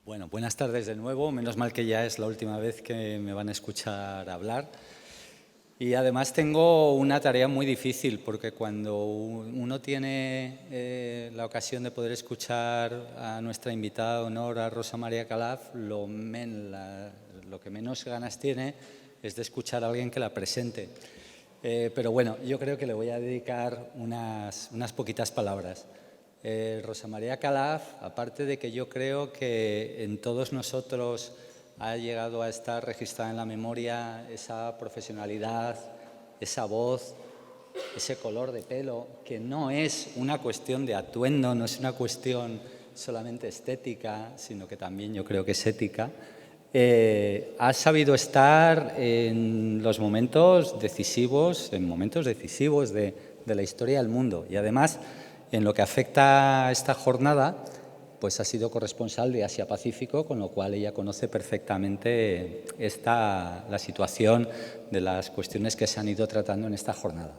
Bueno, buenas tardes de nuevo. Menos mal que ya es la última vez que me van a escuchar hablar. Y además tengo una tarea muy difícil porque cuando uno tiene la ocasión de poder escuchar a nuestra invitada de honor, a Rosa María Calaf, lo que menos ganas tiene es de escuchar a alguien que la presente. Pero bueno, yo creo que le voy a dedicar unas poquitas palabras. Rosa María Calaf, aparte de que yo creo que en todos nosotros ha llegado a estar registrada en la memoria esa profesionalidad, esa voz, ese color de pelo, que no es una cuestión de atuendo, no es una cuestión solamente estética, sino que también yo creo que es ética. Ha sabido estar en los momentos decisivos, de la historia del mundo. Y además, en lo que afecta a esta jornada, pues ha sido corresponsal de Asia-Pacífico, con lo cual ella conoce perfectamente la situación de las cuestiones que se han ido tratando en esta jornada.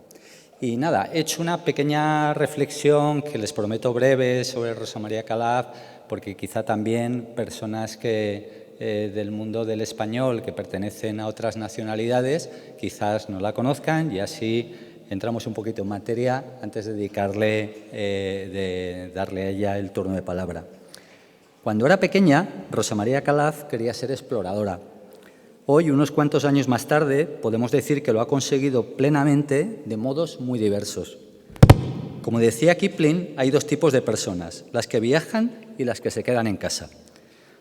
Y nada, he hecho una pequeña reflexión que les prometo breve sobre Rosa María Calaf, porque quizá también personas del mundo del español que pertenecen a otras nacionalidades quizás no la conozcan, y así entramos un poquito en materia antes de darle a ella el turno de palabra. Cuando era pequeña, Rosa María Calaf quería ser exploradora. Hoy, unos cuantos años más tarde, podemos decir que lo ha conseguido plenamente de modos muy diversos. Como decía Kipling, hay dos tipos de personas, las que viajan y las que se quedan en casa.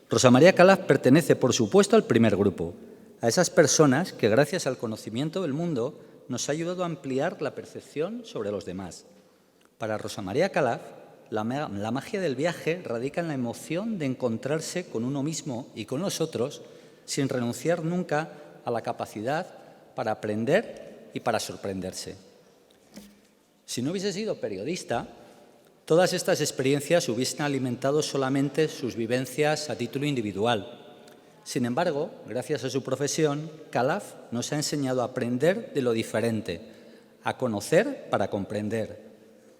Rosa María Calaf pertenece, por supuesto, al primer grupo, a esas personas que, gracias al conocimiento del mundo, nos ha ayudado a ampliar la percepción sobre los demás. Para Rosa María Calaf, la magia del viaje radica en la emoción de encontrarse con uno mismo y con los otros sin renunciar nunca a la capacidad para aprender y para sorprenderse. Si no hubiese sido periodista, todas estas experiencias hubiesen alimentado solamente sus vivencias a título individual. Sin embargo, gracias a su profesión, Calaf nos ha enseñado a aprender de lo diferente, a conocer para comprender.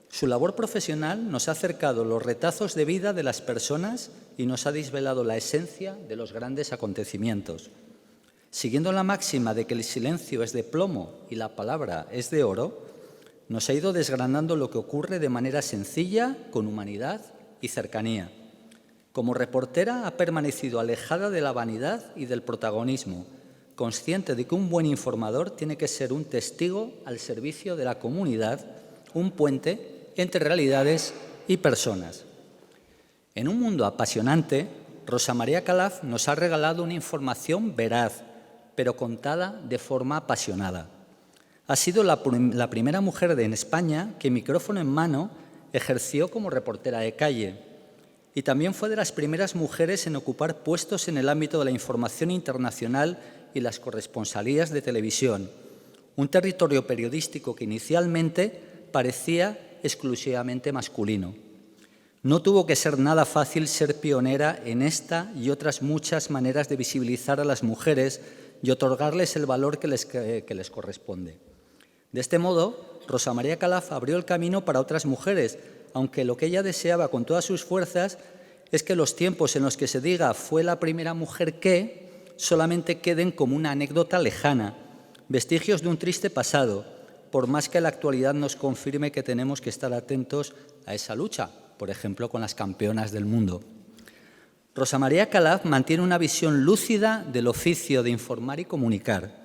Su labor profesional nos ha acercado los retazos de vida de las personas y nos ha desvelado la esencia de los grandes acontecimientos. Siguiendo la máxima de que el silencio es de plomo y la palabra es de oro, nos ha ido desgranando lo que ocurre de manera sencilla, con humanidad y cercanía. Como reportera ha permanecido alejada de la vanidad y del protagonismo, consciente de que un buen informador tiene que ser un testigo al servicio de la comunidad, un puente entre realidades y personas. En un mundo apasionante, Rosa María Calaf nos ha regalado una información veraz, pero contada de forma apasionada. Ha sido la primera mujer en España que, micrófono en mano, ejerció como reportera de calle. Y también fue de las primeras mujeres en ocupar puestos en el ámbito de la información internacional y las corresponsalías de televisión, un territorio periodístico que inicialmente parecía exclusivamente masculino. No tuvo que ser nada fácil ser pionera en esta y otras muchas maneras de visibilizar a las mujeres y otorgarles el valor que les corresponde. De este modo, Rosa María Calaf abrió el camino para otras mujeres, aunque lo que ella deseaba con todas sus fuerzas es que los tiempos en los que se diga «fue la primera mujer que» solamente queden como una anécdota lejana, vestigios de un triste pasado, por más que la actualidad nos confirme que tenemos que estar atentos a esa lucha, por ejemplo, con las campeonas del mundo. Rosa María Calaf mantiene una visión lúcida del oficio de informar y comunicar.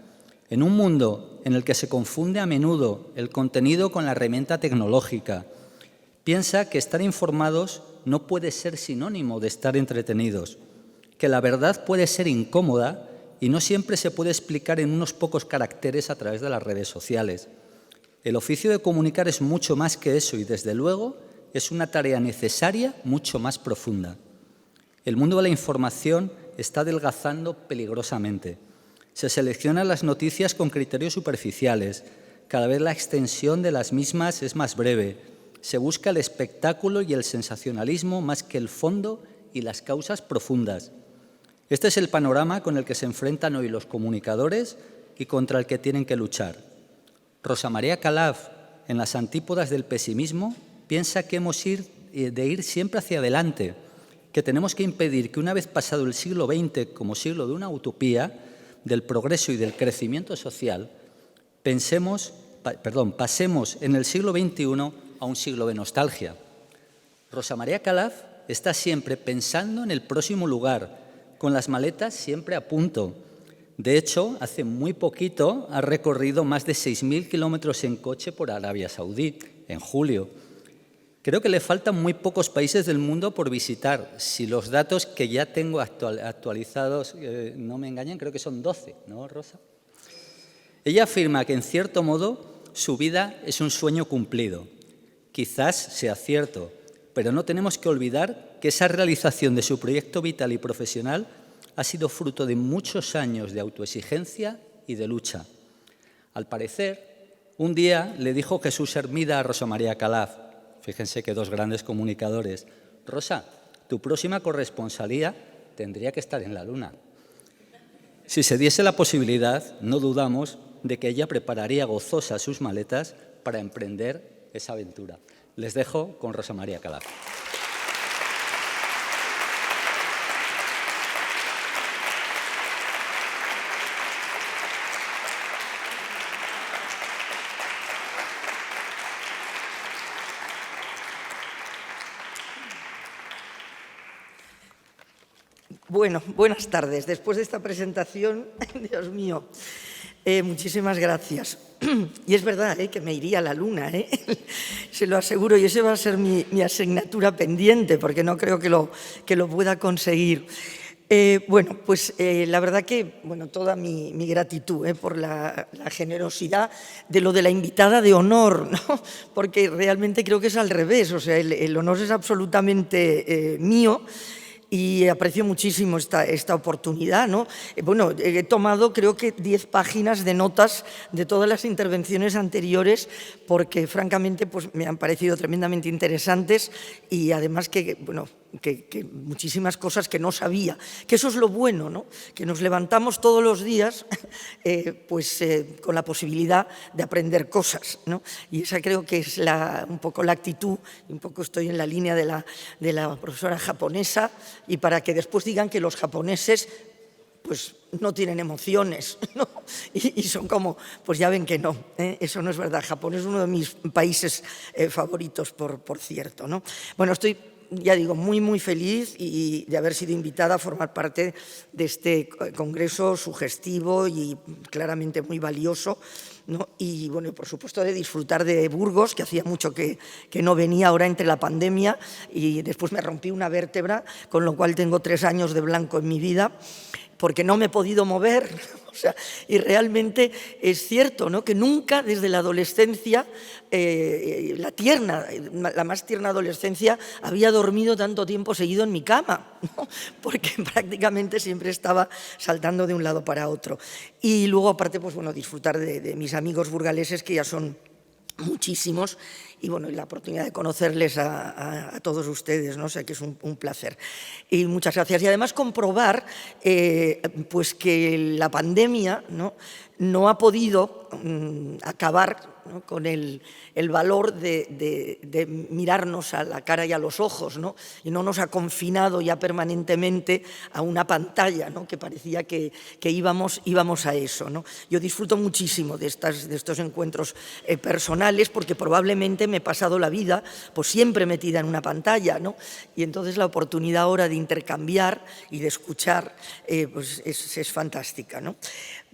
En un mundo en el que se confunde a menudo el contenido con la herramienta tecnológica, piensa que estar informados no puede ser sinónimo de estar entretenidos, que la verdad puede ser incómoda y no siempre se puede explicar en unos pocos caracteres a través de las redes sociales. El oficio de comunicar es mucho más que eso y, desde luego, es una tarea necesaria mucho más profunda. El mundo de la información está adelgazando peligrosamente. Se seleccionan las noticias con criterios superficiales. Cada vez la extensión de las mismas es más breve. Se busca el espectáculo y el sensacionalismo más que el fondo y las causas profundas. Este es el panorama con el que se enfrentan hoy los comunicadores y contra el que tienen que luchar. Rosa María Calaf, en las antípodas del pesimismo, piensa que hemos de ir siempre hacia adelante que tenemos que impedir que una vez pasado el siglo XX como siglo de una utopía, del progreso y del crecimiento social, pasemos en el siglo XXI a un siglo de nostalgia. Rosa María Calaf está siempre pensando en el próximo lugar, con las maletas siempre a punto. De hecho, hace muy poquito ha recorrido más de 6.000 kilómetros en coche por Arabia Saudí, en julio. Creo que le faltan muy pocos países del mundo por visitar. Si los datos que ya tengo actualizados no me engañan, creo que son 12, ¿no, Rosa? Ella afirma que, en cierto modo, su vida es un sueño cumplido. Quizás sea cierto, pero no tenemos que olvidar que esa realización de su proyecto vital y profesional ha sido fruto de muchos años de autoexigencia y de lucha. Al parecer, un día le dijo Jesús Hermida a Rosa María Calaf, fíjense que dos grandes comunicadores: Rosa, tu próxima corresponsalía tendría que estar en la Luna. Si se diese la posibilidad, no dudamos de que ella prepararía gozosa sus maletas para emprender esa aventura. Les dejo con Rosa María Calaf. Bueno, buenas tardes. Después de esta presentación, Dios mío, muchísimas gracias. Y es verdad que me iría a la Luna, se lo aseguro, y esa va a ser mi asignatura pendiente, porque no creo que lo pueda conseguir. Bueno, pues la verdad que toda mi gratitud por la generosidad de lo de la invitada de honor, ¿no? Porque realmente creo que es al revés, o sea, el honor es absolutamente mío. Y aprecio muchísimo esta oportunidad, ¿no? Bueno, he tomado creo que 10 páginas de notas de todas las intervenciones anteriores porque francamente pues, me han parecido tremendamente interesantes y además que muchísimas cosas que no sabía, que eso es lo bueno, ¿no? Que nos levantamos todos los días con la posibilidad de aprender cosas, ¿no? Y esa creo que es un poco la actitud, un poco estoy en la línea de la profesora japonesa, y para que después digan que los japoneses pues no tienen emociones, ¿no? Y son como, pues ya ven que no, eso no es verdad. Japón es uno de mis países favoritos, por cierto, ¿no? Bueno, estoy, ya digo, muy, muy feliz de haber sido invitada a formar parte de este congreso sugestivo y claramente muy valioso, ¿no? Y, bueno, por supuesto, de disfrutar de Burgos, que hacía mucho que no venía ahora entre la pandemia, y después me rompí una vértebra, con lo cual tengo 3 años de blanco en mi vida, porque no me he podido mover. O sea, y realmente es cierto, ¿no? Que nunca desde la adolescencia, la más tierna adolescencia, había dormido tanto tiempo seguido en mi cama, ¿no? Porque prácticamente siempre estaba saltando de un lado para otro. Y luego, aparte, pues bueno, disfrutar de mis amigos burgaleses, que ya son muchísimos, y bueno, la oportunidad de conocerles a todos ustedes, ¿no? O sea que es un placer. Y muchas gracias. Y además comprobar pues que la pandemia no ha podido acabar, ¿no? Con el valor de mirarnos a la cara y a los ojos, ¿no? Y no nos ha confinado ya permanentemente a una pantalla, ¿no? Que parecía que íbamos a eso, ¿no? Yo disfruto muchísimo de estos encuentros personales, porque probablemente me he pasado la vida pues siempre metida en una pantalla, ¿no? Y entonces la oportunidad ahora de intercambiar y de escuchar pues es fantástica, ¿no?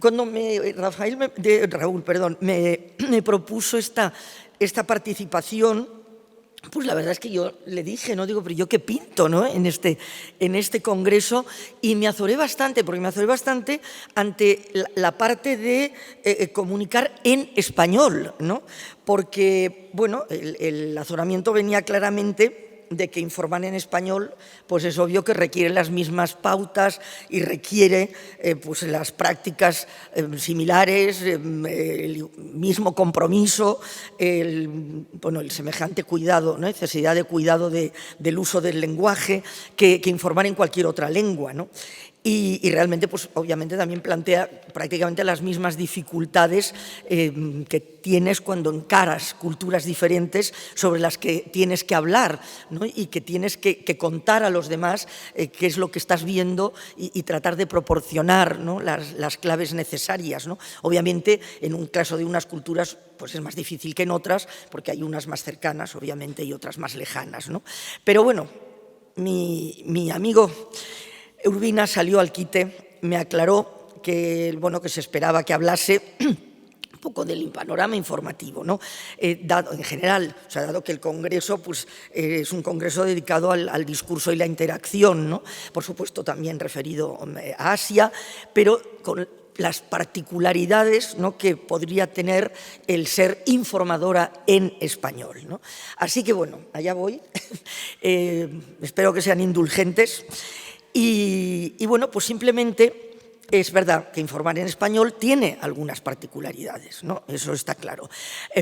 Cuando Raúl me propuso esta participación, pues la verdad es que yo le dije, ¿no? Digo, pero ¿yo qué pinto, ¿no? en este congreso? Y me azoré bastante, ante la parte de comunicar en español, ¿no? Porque, bueno, el azoramiento venía claramente de que informar en español, pues es obvio que requiere las mismas pautas y requiere pues las prácticas similares, el mismo compromiso, el semejante cuidado, ¿no? Necesidad de cuidado del uso del lenguaje que informar en cualquier otra lengua, ¿no? y realmente, pues obviamente también plantea prácticamente las mismas dificultades que tienes cuando encaras culturas diferentes sobre las que tienes que hablar, ¿no? Y que tienes que contar a los demás qué es lo que estás viendo y tratar de proporcionar, ¿no?, las claves necesarias, ¿no? Obviamente, en un caso de unas culturas, pues es más difícil que en otras, porque hay unas más cercanas, obviamente, y otras más lejanas, ¿no? Pero bueno, mi amigo Urbina salió al quite, me aclaró que, bueno, que se esperaba que hablase un poco del panorama informativo, ¿no? Dado, en general, o sea, dado que el Congreso, pues, es un congreso dedicado al discurso y la interacción, ¿no? Por supuesto, también referido a Asia, pero con las particularidades, ¿no?, que podría tener el ser informadora en español, ¿no? Así que, bueno, allá voy. Espero que sean indulgentes. Y bueno, pues simplemente es verdad que informar en español tiene algunas particularidades, ¿no? Eso está claro.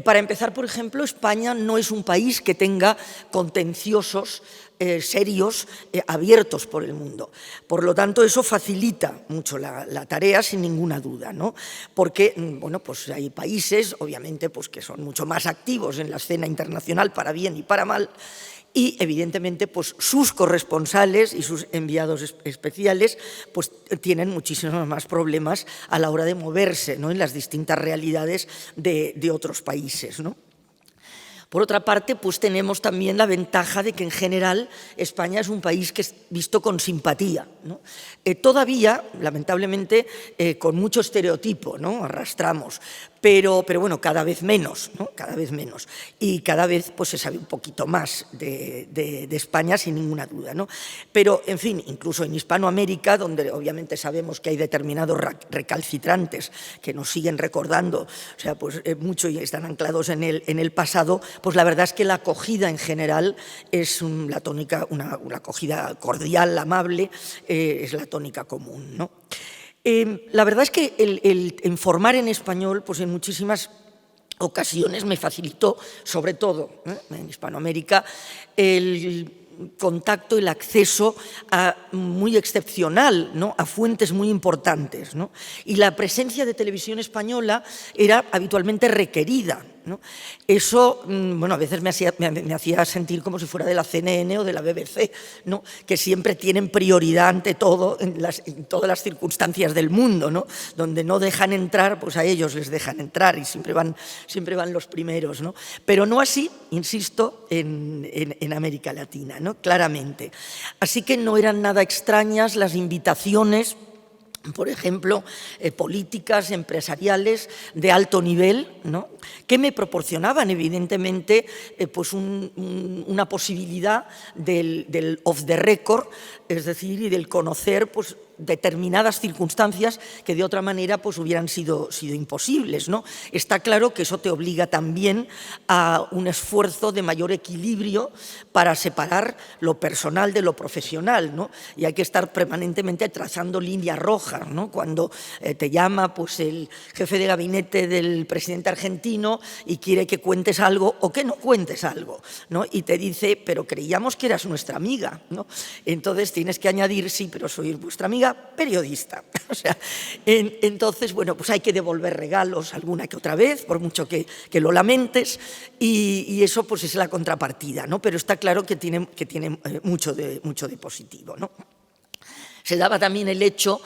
Para empezar, por ejemplo, España no es un país que tenga contenciosos serios abiertos por el mundo. Por lo tanto, eso facilita mucho la tarea, sin ninguna duda, ¿no? Porque, bueno, pues hay países, obviamente, pues que son mucho más activos en la escena internacional, para bien y para mal, y evidentemente, pues sus corresponsales y sus enviados especiales, pues tienen muchísimos más problemas a la hora de moverse, ¿no?, en las distintas realidades de otros países, ¿no? Por otra parte, pues tenemos también la ventaja de que en general España es un país que es visto con simpatía, ¿no? Todavía, lamentablemente, con mucho estereotipo, ¿no?, arrastramos, pero bueno, cada vez menos, ¿no?, cada vez menos. Y cada vez, pues, se sabe un poquito más de España, sin ninguna duda, ¿no? Pero, en fin, incluso en Hispanoamérica, donde obviamente sabemos que hay determinados recalcitrantes que nos siguen recordando, o sea, pues mucho y están anclados en el pasado, pues la verdad es que la acogida en general es la tónica, una acogida cordial, amable, es la tónica común, ¿no? La verdad es que el informar en español, pues en muchísimas ocasiones me facilitó, sobre todo en Hispanoamérica, el contacto, el acceso muy excepcional, ¿no?, a fuentes muy importantes, ¿no? Y la presencia de televisión española era habitualmente requerida, ¿no? Eso, bueno, a veces me hacía sentir como si fuera de la CNN o de la BBC, ¿no?, que siempre tienen prioridad ante todo en todas las circunstancias del mundo, ¿no?, donde no dejan entrar, pues a ellos les dejan entrar y siempre van los primeros, ¿no? Pero no así, insisto, en América Latina, ¿no?, claramente. Así que no eran nada extrañas las invitaciones, por ejemplo, políticas, empresariales de alto nivel, ¿no?, que me proporcionaban evidentemente pues una posibilidad del off the record, es decir, y del conocer, pues, determinadas circunstancias que de otra manera, pues, hubieran sido imposibles, ¿no? Está claro que eso te obliga también a un esfuerzo de mayor equilibrio para separar lo personal de lo profesional, ¿no? Y hay que estar permanentemente trazando líneas rojas, ¿no? Cuando te llama, pues, el jefe de gabinete del presidente argentino y quiere que cuentes algo o que no cuentes algo, ¿no? Y te dice, pero creíamos que eras nuestra amiga, ¿no? Entonces tienes que añadir, sí, pero soy vuestra amiga periodista. O sea, entonces, bueno, pues hay que devolver regalos alguna que otra vez, por mucho que lo lamentes, y eso, pues, es la contrapartida, ¿no? Pero está claro que tiene mucho de positivo, ¿no? Se daba también el hecho,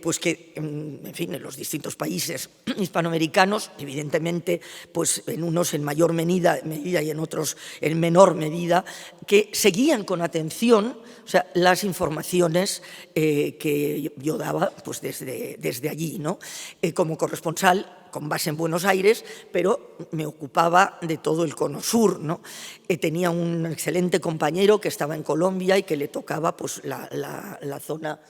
pues que, en fin, en los distintos países hispanoamericanos, evidentemente, pues en unos en mayor medida y en otros en menor medida, que seguían con atención, o sea, las informaciones que yo daba, pues desde allí, ¿no? Como corresponsal, con base en Buenos Aires, pero me ocupaba de todo el cono sur, ¿no? Tenía un excelente compañero que estaba en Colombia y que le tocaba, pues, la zona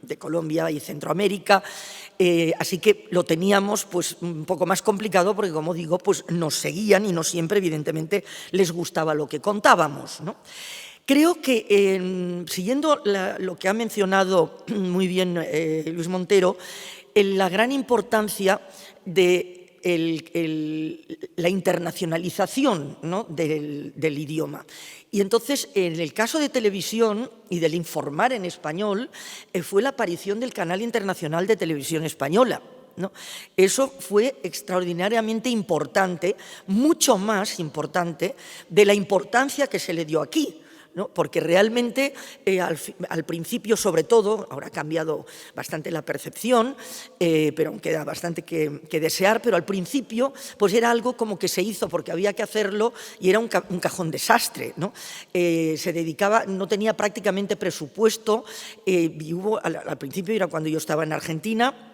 de Colombia y Centroamérica, así que lo teníamos, pues, un poco más complicado porque, como digo, pues nos seguían y no siempre, evidentemente, les gustaba lo que contábamos, ¿no? Creo que, siguiendo lo que ha mencionado muy bien Luis Montero, la gran importancia de la internacionalización, ¿no?, del idioma. Y entonces, en el caso de televisión y del informar en español, fue la aparición del Canal Internacional de Televisión Española, ¿no? Eso fue extraordinariamente importante, mucho más importante de la importancia que se le dio aquí, ¿no? Porque realmente al principio, sobre todo, ahora ha cambiado bastante la percepción, pero aún queda bastante que desear, pero al principio pues era algo como que se hizo porque había que hacerlo y era un cajón desastre, ¿no? Se dedicaba, no tenía prácticamente presupuesto, y hubo, al principio era cuando yo estaba en Argentina,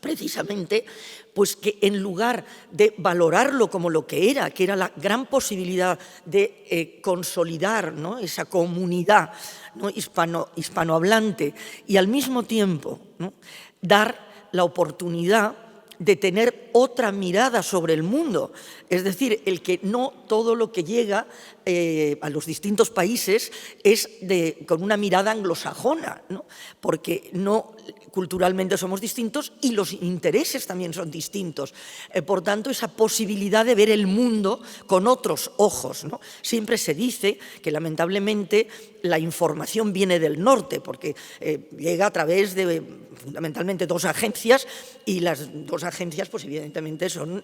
precisamente, pues que en lugar de valorarlo como lo que era la gran posibilidad de consolidar, ¿no?, esa comunidad, ¿no?, hispanohablante y al mismo tiempo, ¿no?, dar la oportunidad de tener otra mirada sobre el mundo, es decir, el que no todo lo que llega a los distintos países es con una mirada anglosajona, ¿no?, porque culturalmente somos distintos y los intereses también son distintos. Por tanto, esa posibilidad de ver el mundo con otros ojos, ¿no? Siempre se dice que lamentablemente la información viene del norte, porque llega a través de fundamentalmente dos agencias, y las dos agencias pues evidentemente son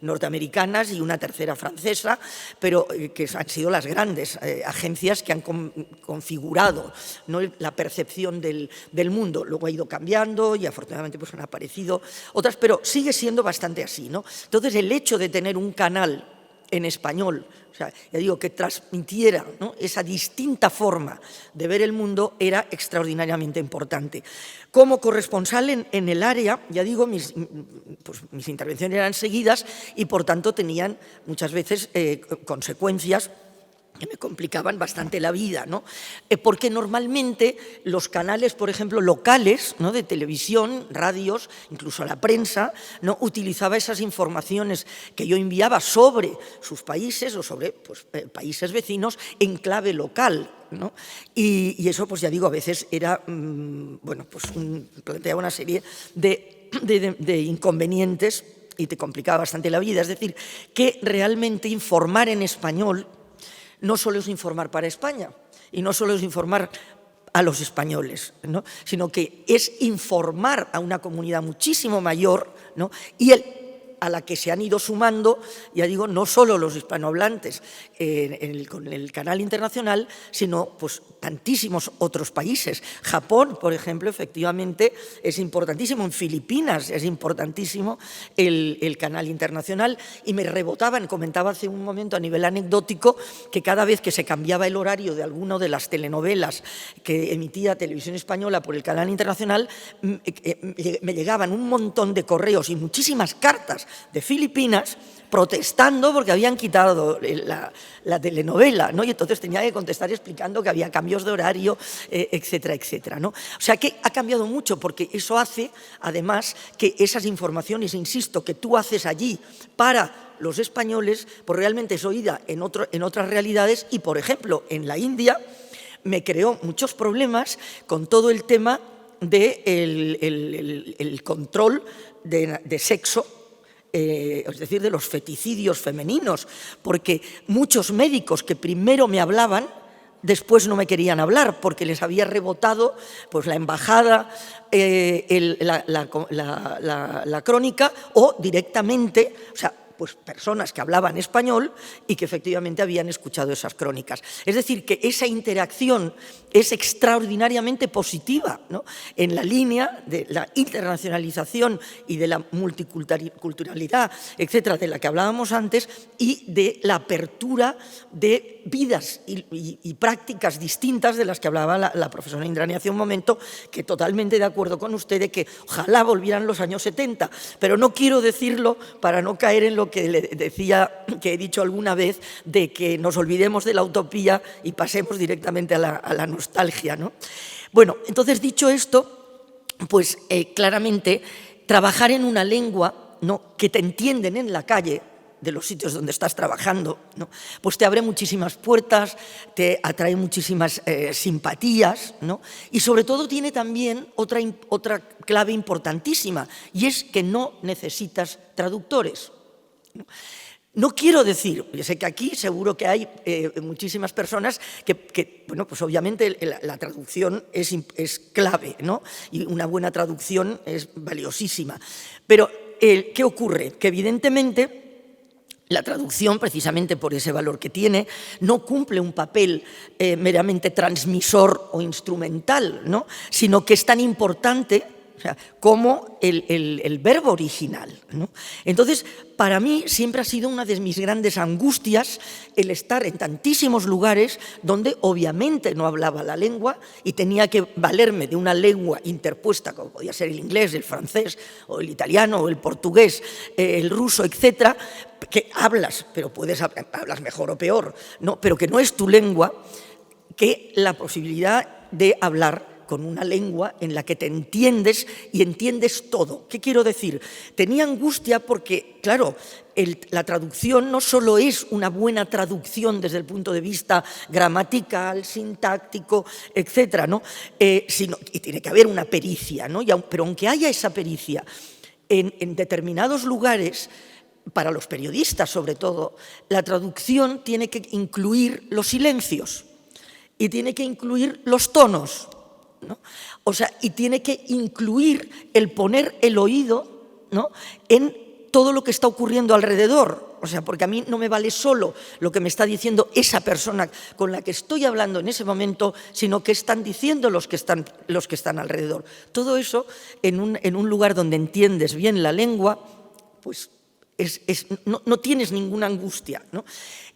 norteamericanas y una tercera francesa, pero que han sido las grandes agencias que han configurado, ¿no?, la percepción del mundo. Luego ha ido cambiando y afortunadamente pues han aparecido otras, pero sigue siendo bastante así, ¿no? Entonces, el hecho de tener un canal en español, o sea, ya digo, que transmitiera, ¿no?, esa distinta forma de ver el mundo era extraordinariamente importante. Como corresponsal en el área, ya digo, mis intervenciones eran seguidas y por tanto tenían muchas veces consecuencias que me complicaban bastante la vida, ¿no? Porque normalmente los canales, por ejemplo, locales, ¿no?, de televisión, radios, incluso la prensa, ¿no?, utilizaba esas informaciones que yo enviaba sobre sus países o sobre pues, países vecinos en clave local, ¿no? Y eso, pues ya digo, a veces era, bueno, pues planteaba una serie de inconvenientes y te complicaba bastante la vida. Es decir, que realmente informar en español no solo es informar para España y no solo es informar a los españoles, ¿no?, sino que es informar a una comunidad muchísimo mayor, ¿no?, y a la que se han ido sumando, ya digo, no solo los hispanohablantes con el canal internacional, sino pues tantísimos otros países. Japón, por ejemplo, efectivamente es importantísimo, en Filipinas es importantísimo el canal internacional, y me rebotaban, comentaba hace un momento a nivel anecdótico, que cada vez que se cambiaba el horario de alguna de las telenovelas que emitía Televisión Española por el canal internacional, me llegaban un montón de correos y muchísimas cartas de Filipinas protestando porque habían quitado la telenovela, ¿no? Y entonces tenía que contestar explicando que había cambios de horario, etcétera, etcétera, ¿no? O sea que ha cambiado mucho, porque eso hace, además, que esas informaciones, insisto, que tú haces allí para los españoles, pues realmente es oída en otras realidades. Y, por ejemplo, en la India me creó muchos problemas con todo el tema del control de sexo, es decir, de los feticidios femeninos, porque muchos médicos que primero me hablaban, después no me querían hablar, porque les había rebotado pues, la embajada, la crónica, o directamente, o sea, pues personas que hablaban español y que efectivamente habían escuchado esas crónicas. Es decir, que esa interacción es extraordinariamente positiva, ¿no?, en la línea de la internacionalización y de la multiculturalidad, etcétera, de la que hablábamos antes, y de la apertura de vidas y prácticas distintas de las que hablaba la profesora Indrani hace un momento, que totalmente de acuerdo con usted de que ojalá volvieran los años 70, pero no quiero decirlo para no caer en lo que le decía, que he dicho alguna vez, de que nos olvidemos de la utopía y pasemos directamente a la nostalgia, ¿no? Bueno, entonces, dicho esto, pues claramente trabajar en una lengua, ¿no?, que te entienden en la calle, de los sitios donde estás trabajando, ¿no? Pues te abre muchísimas puertas, te atrae muchísimas simpatías, ¿no? Y sobre todo tiene también otra clave importantísima, y es que no necesitas traductores, ¿no? No quiero decir, yo sé que aquí seguro que hay muchísimas personas que, bueno, pues obviamente la traducción es clave, ¿no? Y una buena traducción es valiosísima. Pero, ¿qué ocurre? Que evidentemente la traducción, precisamente por ese valor que tiene, no cumple un papel meramente transmisor o instrumental, ¿no? Sino que es tan importante, o sea, como el verbo original, ¿no? Entonces, para mí siempre ha sido una de mis grandes angustias el estar en tantísimos lugares donde obviamente no hablaba la lengua y tenía que valerme de una lengua interpuesta, como podía ser el inglés, el francés, o el italiano, o el portugués, el ruso, etcétera, que hablas, pero hablas mejor o peor, ¿no? Pero que no es tu lengua, que la posibilidad de hablar con una lengua en la que te entiendes y entiendes todo. ¿Qué quiero decir? Tenía angustia porque, claro, la traducción no solo es una buena traducción desde el punto de vista gramatical, sintáctico, etcétera, ¿no? Y tiene que haber una pericia, ¿no? Pero aunque haya esa pericia, en determinados lugares, para los periodistas sobre todo, la traducción tiene que incluir los silencios y tiene que incluir los tonos, ¿no? O sea, y tiene que incluir el poner el oído, ¿no?, en todo lo que está ocurriendo alrededor. O sea, porque a mí no me vale solo lo que me está diciendo esa persona con la que estoy hablando en ese momento, sino que están diciendo los que están alrededor. Todo eso en un lugar donde entiendes bien la lengua, pues no tienes ninguna angustia, ¿no?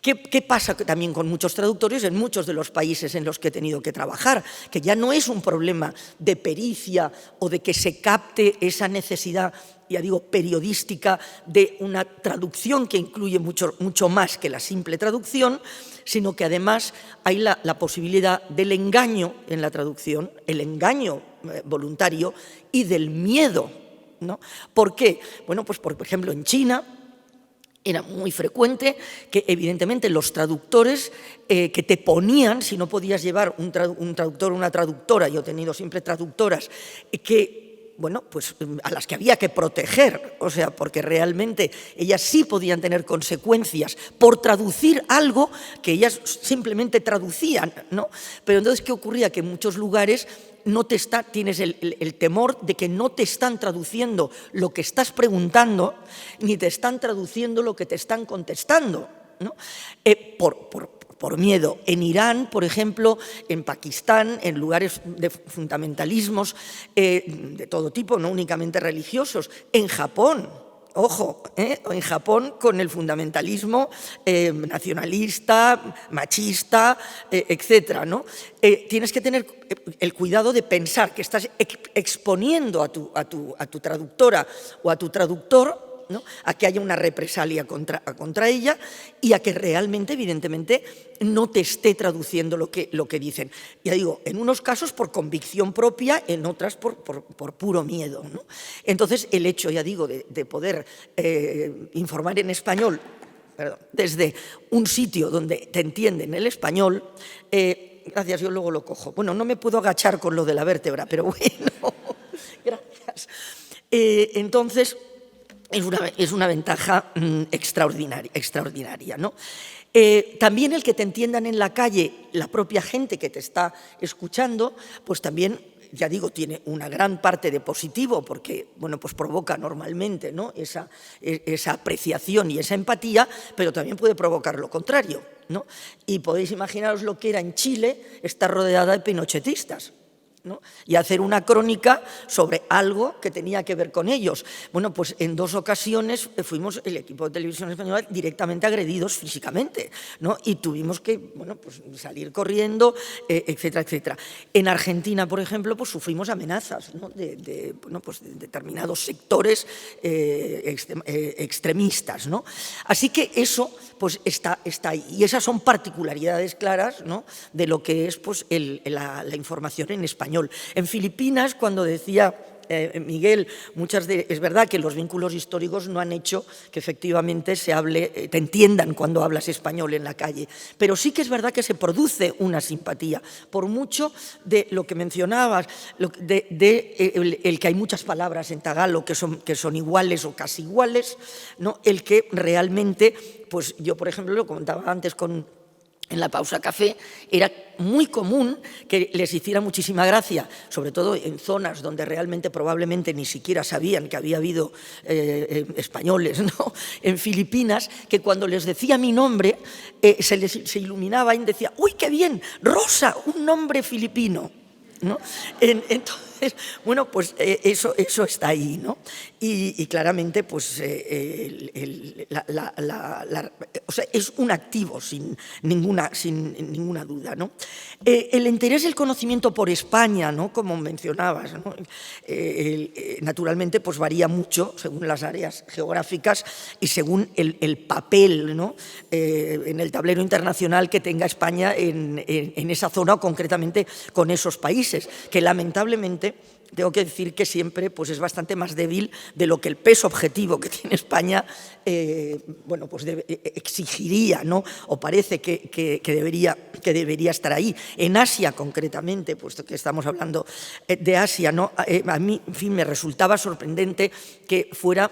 ¿Qué pasa también con muchos traductores en muchos de los países en los que he tenido que trabajar? Que ya no es un problema de pericia o de que se capte esa necesidad, ya digo, periodística de una traducción que incluye mucho más que la simple traducción, sino que además hay la posibilidad del engaño en la traducción, el engaño voluntario y del miedo, ¿no? ¿Por qué? Bueno, pues por ejemplo en China era muy frecuente que evidentemente los traductores que te ponían, si no podías llevar un traductor o una traductora, yo he tenido siempre traductoras, bueno, pues a las que había que proteger, o sea, porque realmente ellas sí podían tener consecuencias por traducir algo que ellas simplemente traducían, ¿no? Pero entonces, ¿qué ocurría? Que en muchos lugares tienes el temor de que no te están traduciendo lo que estás preguntando, ni te están traduciendo lo que te están contestando, ¿no? Por miedo. En Irán, por ejemplo, en Pakistán, en lugares de fundamentalismos de todo tipo, no únicamente religiosos, en Japón, ojo, en Japón con el fundamentalismo nacionalista, machista, etcétera, ¿no? Tienes que tener el cuidado de pensar que estás exponiendo a tu traductora o a tu traductor, ¿no?, a que haya una represalia contra ella y a que realmente, evidentemente, no te esté traduciendo lo que dicen. Ya digo, en unos casos por convicción propia, en otras por puro miedo, ¿no? Entonces, el hecho, ya digo, de poder informar en español, desde un sitio donde te entienden el español, gracias, yo luego lo cojo. Bueno, no me puedo agachar con lo de la vértebra, pero bueno, gracias. Entonces, es una ventaja extraordinaria, ¿no? También el que te entiendan en la calle, la propia gente que te está escuchando, pues también, ya digo, tiene una gran parte de positivo porque, bueno, pues provoca normalmente, ¿no?, esa apreciación y esa empatía, pero también puede provocar lo contrario, ¿no? Y podéis imaginaros lo que era en Chile estar rodeada de pinochetistas, ¿no?, y hacer una crónica sobre algo que tenía que ver con ellos. Bueno, pues en 2 ocasiones fuimos, el equipo de Televisión Española, directamente agredidos físicamente, ¿no? Y tuvimos que, bueno, pues salir corriendo, etcétera, etcétera. En Argentina, por ejemplo, pues sufrimos amenazas, ¿no?, bueno, pues de determinados sectores extremistas, ¿no? Así que eso pues está ahí. Y esas son particularidades claras, ¿no?, de lo que es pues, la información en español. En Filipinas, cuando decía Miguel, es verdad que los vínculos históricos no han hecho que efectivamente se hable, te entiendan cuando hablas español en la calle, pero sí que es verdad que se produce una simpatía, por mucho de lo que mencionabas, el que hay muchas palabras en tagalo que son iguales o casi iguales, ¿no? El que realmente, pues yo por ejemplo lo comentaba antes en la pausa café, era muy común que les hiciera muchísima gracia, sobre todo en zonas donde realmente probablemente ni siquiera sabían que había habido españoles, ¿no? En Filipinas, que cuando les decía mi nombre se iluminaba y decía, ¡uy, qué bien! Rosa, un nombre filipino, ¿no? Entonces, bueno, pues eso está ahí, ¿no? Y claramente, pues, o sea, es un activo sin ninguna duda, ¿no? El interés y el conocimiento por España, ¿no? Como mencionabas, ¿no? Naturalmente, pues varía mucho según las áreas geográficas y según el papel, ¿no? En el tablero internacional que tenga España en esa zona o concretamente con esos países, que lamentablemente tengo que decir que siempre pues, es bastante más débil de lo que el peso objetivo que tiene España bueno, pues exigiría, ¿no? O parece que debería estar ahí. En Asia, concretamente, puesto que estamos hablando de Asia, ¿no? A mí, en fin, me resultaba sorprendente que fuera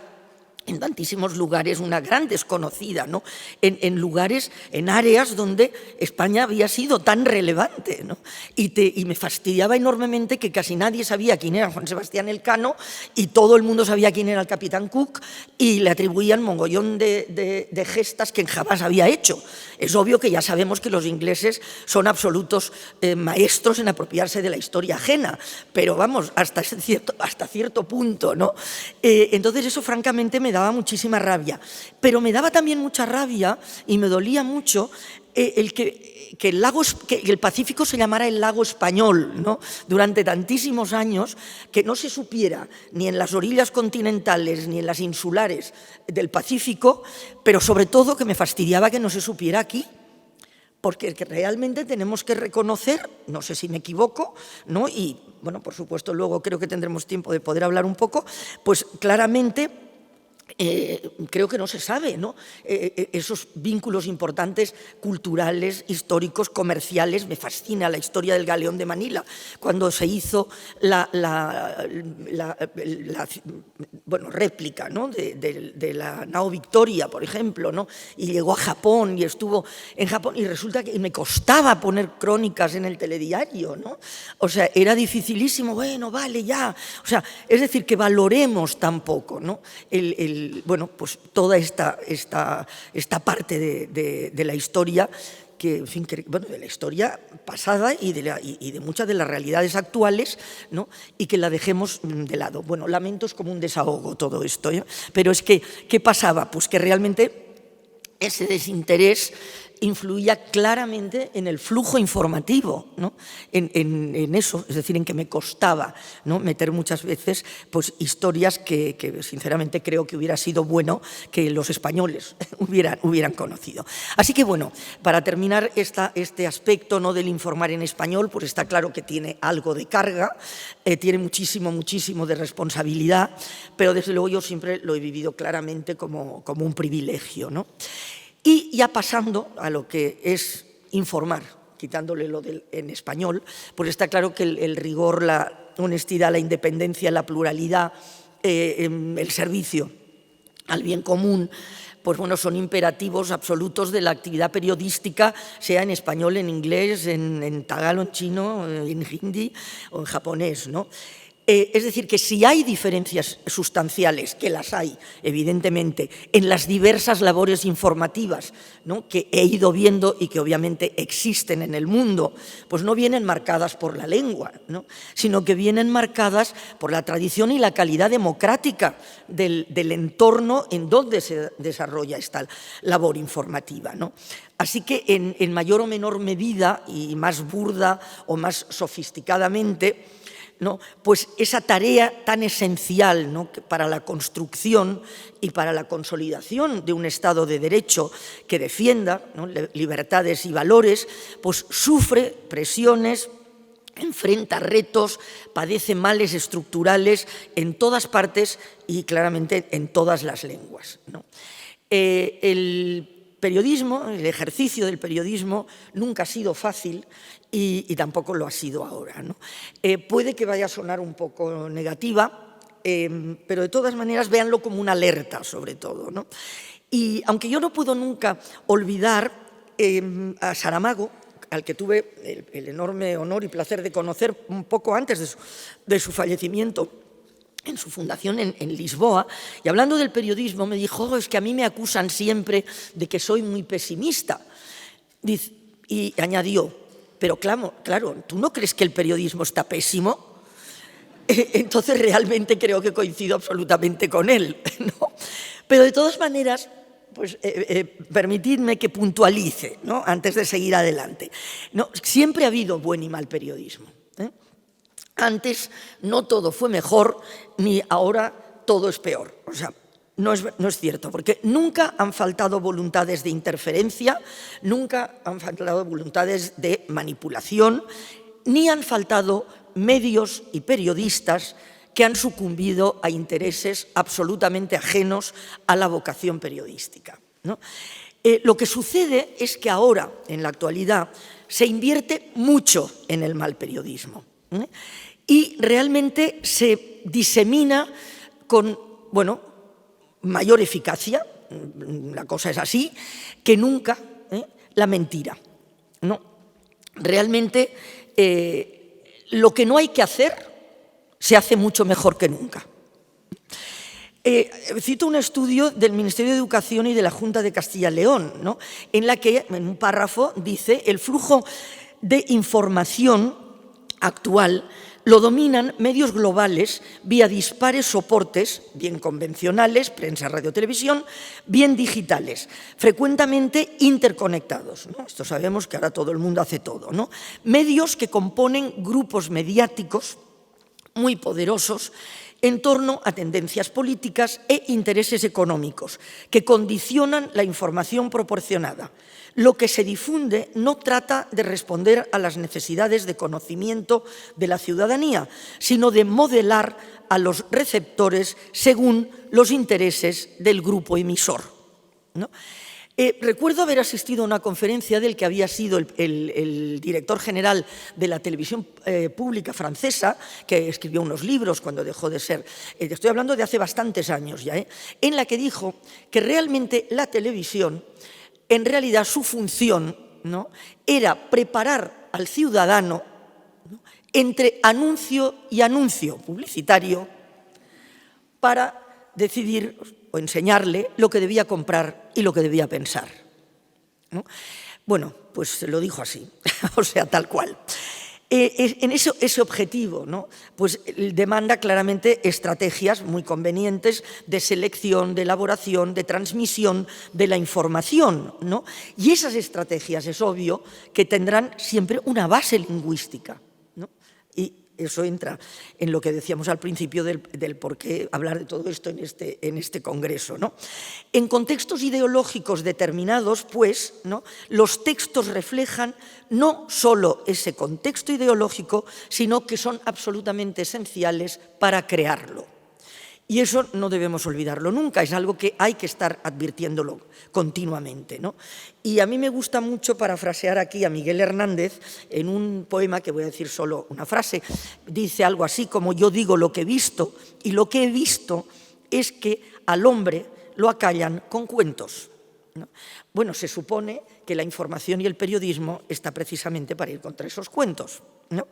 en tantísimos lugares una gran desconocida, ¿no? En lugares, en áreas donde España había sido tan relevante, ¿no? Y me fastidiaba enormemente que casi nadie sabía quién era Juan Sebastián Elcano y todo el mundo sabía quién era el capitán Cook y le atribuían mogollón de gestas que jamás había hecho. Es obvio que ya sabemos que los ingleses son absolutos maestros en apropiarse de la historia ajena, pero vamos, hasta cierto punto, ¿no? Entonces eso francamente me daba muchísima rabia, pero me daba también mucha rabia y me dolía mucho que el Pacífico se llamara el lago español, ¿no? Durante tantísimos años, que no se supiera ni en las orillas continentales ni en las insulares del Pacífico, pero sobre todo que me fastidiaba que no se supiera aquí, porque realmente tenemos que reconocer, no sé si me equivoco, ¿no? Y bueno, por supuesto luego creo que tendremos tiempo de poder hablar un poco, pues claramente creo que no se sabe, ¿no? Esos vínculos importantes culturales, históricos, comerciales. Me fascina la historia del galeón de Manila, cuando se hizo la réplica, ¿no? de la nao Victoria, por ejemplo, ¿no? Y llegó a Japón y estuvo en Japón y resulta que me costaba poner crónicas en el telediario, ¿no? O sea, era dificilísimo, bueno, vale, ya. O sea, es decir, que valoremos tampoco, ¿no? Bueno, pues toda esta parte de la historia, que, en fin, bueno, de la historia pasada y de muchas de las realidades actuales, ¿no? Y que la dejemos de lado. Bueno, lamento, es como un desahogo todo esto, ¿eh? Pero es que, ¿qué pasaba? Pues que realmente ese desinterés influía claramente en el flujo informativo, ¿no? en eso, es decir, en que me costaba, ¿no? Meter muchas veces pues, historias que sinceramente creo que hubiera sido bueno que los españoles hubieran conocido. Así que bueno, para terminar este aspecto, ¿no? Del informar en español, pues está claro que tiene algo de carga, tiene muchísimo de responsabilidad, pero desde luego yo siempre lo he vivido claramente como un privilegio, ¿no? Y ya pasando a lo que es informar, quitándole lo en español, pues está claro que el rigor, la honestidad, la independencia, la pluralidad, el servicio al bien común, pues bueno, son imperativos absolutos de la actividad periodística, sea en español, en inglés, en tagalo, en chino, en hindi o en japonés, ¿no? Es decir, que si hay diferencias sustanciales, que las hay, evidentemente, en las diversas labores informativas, ¿no? Que he ido viendo y que obviamente existen en el mundo, pues no vienen marcadas por la lengua, ¿no? Sino que vienen marcadas por la tradición y la calidad democrática del entorno en donde se desarrolla esta labor informativa, ¿no? Así que en mayor o menor medida, y más burda o más sofisticadamente, ¿no? Pues esa tarea tan esencial, ¿no? Para la construcción y para la consolidación de un Estado de Derecho que defienda, ¿no? Libertades y valores, pues sufre presiones enfrenta retos, padece males estructurales en todas partes y claramente en todas las lenguas, ¿no? El periodismo, el ejercicio del periodismo nunca ha sido fácil y tampoco lo ha sido ahora, ¿no? Puede que vaya a sonar un poco negativa, pero de todas maneras véanlo como una alerta sobre todo, ¿no? Y aunque yo no puedo nunca olvidar a Saramago, al que tuve el enorme honor y placer de conocer un poco antes de su fallecimiento en su fundación en Lisboa, y hablando del periodismo me dijo: oh, es que a mí me acusan siempre de que soy muy pesimista. Y añadió: pero claro, ¿tú no crees que el periodismo está pésimo? Entonces realmente creo que coincido absolutamente con él, ¿no? Pero de todas maneras, pues permitidme que puntualice, ¿no?, antes de seguir adelante. No, siempre ha habido buen y mal periodismo, ¿eh? Antes no todo fue mejor, ni ahora todo es peor. O sea, no es cierto, porque nunca han faltado voluntades de interferencia, nunca han faltado voluntades de manipulación, ni han faltado medios y periodistas que han sucumbido a intereses absolutamente ajenos a la vocación periodística, ¿no? Lo que sucede es que ahora, en la actualidad, se invierte mucho en el mal periodismo, ¿eh? Y realmente se disemina con, bueno, mayor eficacia, la cosa es así, que nunca, la mentira, ¿no? Realmente lo que no hay que hacer se hace mucho mejor que nunca. Cito un estudio del Ministerio de Educación y de la Junta de Castilla y León, ¿no?, en la que, en un párrafo, dice: el flujo de información actual lo dominan medios globales vía dispares soportes, bien convencionales, prensa, radio, televisión, bien digitales, frecuentemente interconectados, ¿no? Esto sabemos que ahora todo el mundo hace todo, ¿no? Medios que componen grupos mediáticos muy poderosos en torno a tendencias políticas e intereses económicos que condicionan la información proporcionada. Lo que se difunde no trata de responder a las necesidades de conocimiento de la ciudadanía, sino de modelar a los receptores según los intereses del grupo emisor, ¿no? Recuerdo haber asistido a una conferencia del que había sido el director general de la televisión pública francesa, que escribió unos libros cuando dejó de ser, estoy hablando de hace bastantes años ya, en la que dijo que realmente la televisión, en realidad su función, ¿no?, era preparar al ciudadano, ¿no?, entre anuncio y anuncio publicitario para decidir o enseñarle lo que debía comprar y lo que debía pensar, ¿no? Bueno, pues lo dijo así, o sea, tal cual. En ese objetivo, ¿no?, pues demanda claramente estrategias muy convenientes de selección, de elaboración, de transmisión de la información, ¿no? Y esas estrategias es obvio que tendrán siempre una base lingüística, ¿no? Y eso entra en lo que decíamos al principio del por qué hablar de todo esto en este congreso, ¿no? En contextos ideológicos determinados, pues, ¿no?, los textos reflejan no solo ese contexto ideológico, sino que son absolutamente esenciales para crearlo. Y eso no debemos olvidarlo nunca, es algo que hay que estar advirtiéndolo continuamente, ¿no? Y a mí me gusta mucho parafrasear aquí a Miguel Hernández en un poema que voy a decir solo una frase. Dice algo así como: yo digo lo que he visto, y lo que he visto es que al hombre lo acallan con cuentos, ¿no? Bueno, se supone que la información y el periodismo está precisamente para ir contra esos cuentos, ¿no?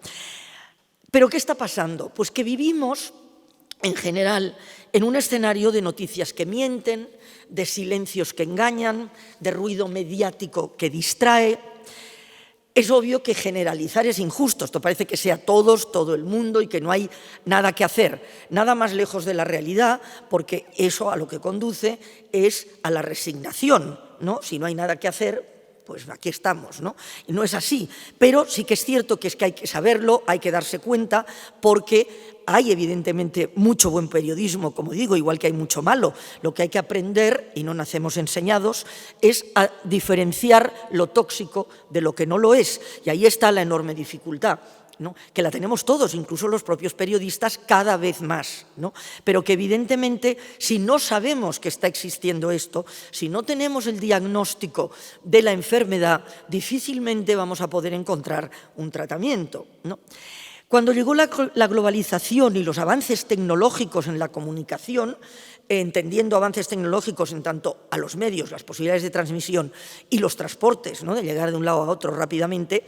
¿Pero qué está pasando? Pues que vivimos, en general, en un escenario de noticias que mienten, de silencios que engañan, de ruido mediático que distrae. Es obvio que generalizar es injusto, esto parece que sea todos, todo el mundo y que no hay nada que hacer, nada más lejos de la realidad, porque eso a lo que conduce es a la resignación, ¿no? Si no hay nada que hacer, pues aquí estamos, ¿no? Y no es así, pero sí que es cierto que hay que saberlo, hay que darse cuenta, porque hay evidentemente mucho buen periodismo, como digo, igual que hay mucho malo. Lo que hay que aprender, y no nacemos enseñados, es a diferenciar lo tóxico de lo que no lo es. Y ahí está la enorme dificultad. ¿no? Que la tenemos todos, incluso los propios periodistas, cada vez más, ¿no? Pero que evidentemente, si no sabemos que está existiendo esto, si no tenemos el diagnóstico de la enfermedad, difícilmente vamos a poder encontrar un tratamiento, ¿no? Cuando llegó la globalización y los avances tecnológicos en la comunicación, entendiendo avances tecnológicos en tanto a los medios, las posibilidades de transmisión y los transportes, ¿no? De llegar de un lado a otro rápidamente,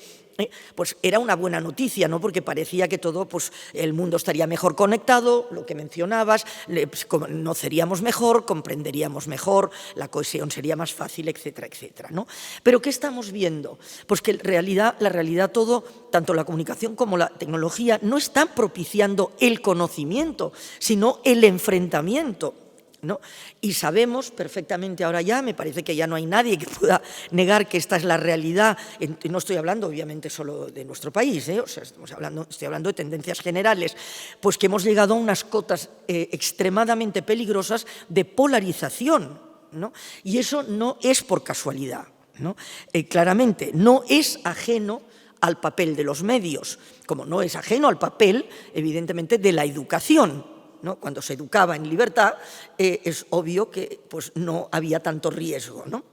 pues era una buena noticia, ¿no? Porque parecía que todo, pues el mundo estaría mejor conectado, lo que mencionabas, conoceríamos mejor, comprenderíamos mejor, la cohesión sería más fácil, etcétera, etcétera, ¿no? Pero ¿qué estamos viendo? Pues que la realidad todo, tanto la comunicación como la tecnología, no están propiciando el conocimiento, sino el enfrentamiento, ¿no? Y sabemos perfectamente ahora ya, me parece que ya no hay nadie que pueda negar que esta es la realidad, no estoy hablando obviamente solo de nuestro país, o sea, estoy hablando de tendencias generales, pues que hemos llegado a unas cotas extremadamente peligrosas de polarización, ¿no? Y eso no es por casualidad, ¿no? Claramente, no es ajeno al papel de los medios, como no es ajeno al papel, evidentemente, de la educación, ¿no? Cuando se educaba en libertad, es obvio que pues, no había tanto riesgo, ¿no?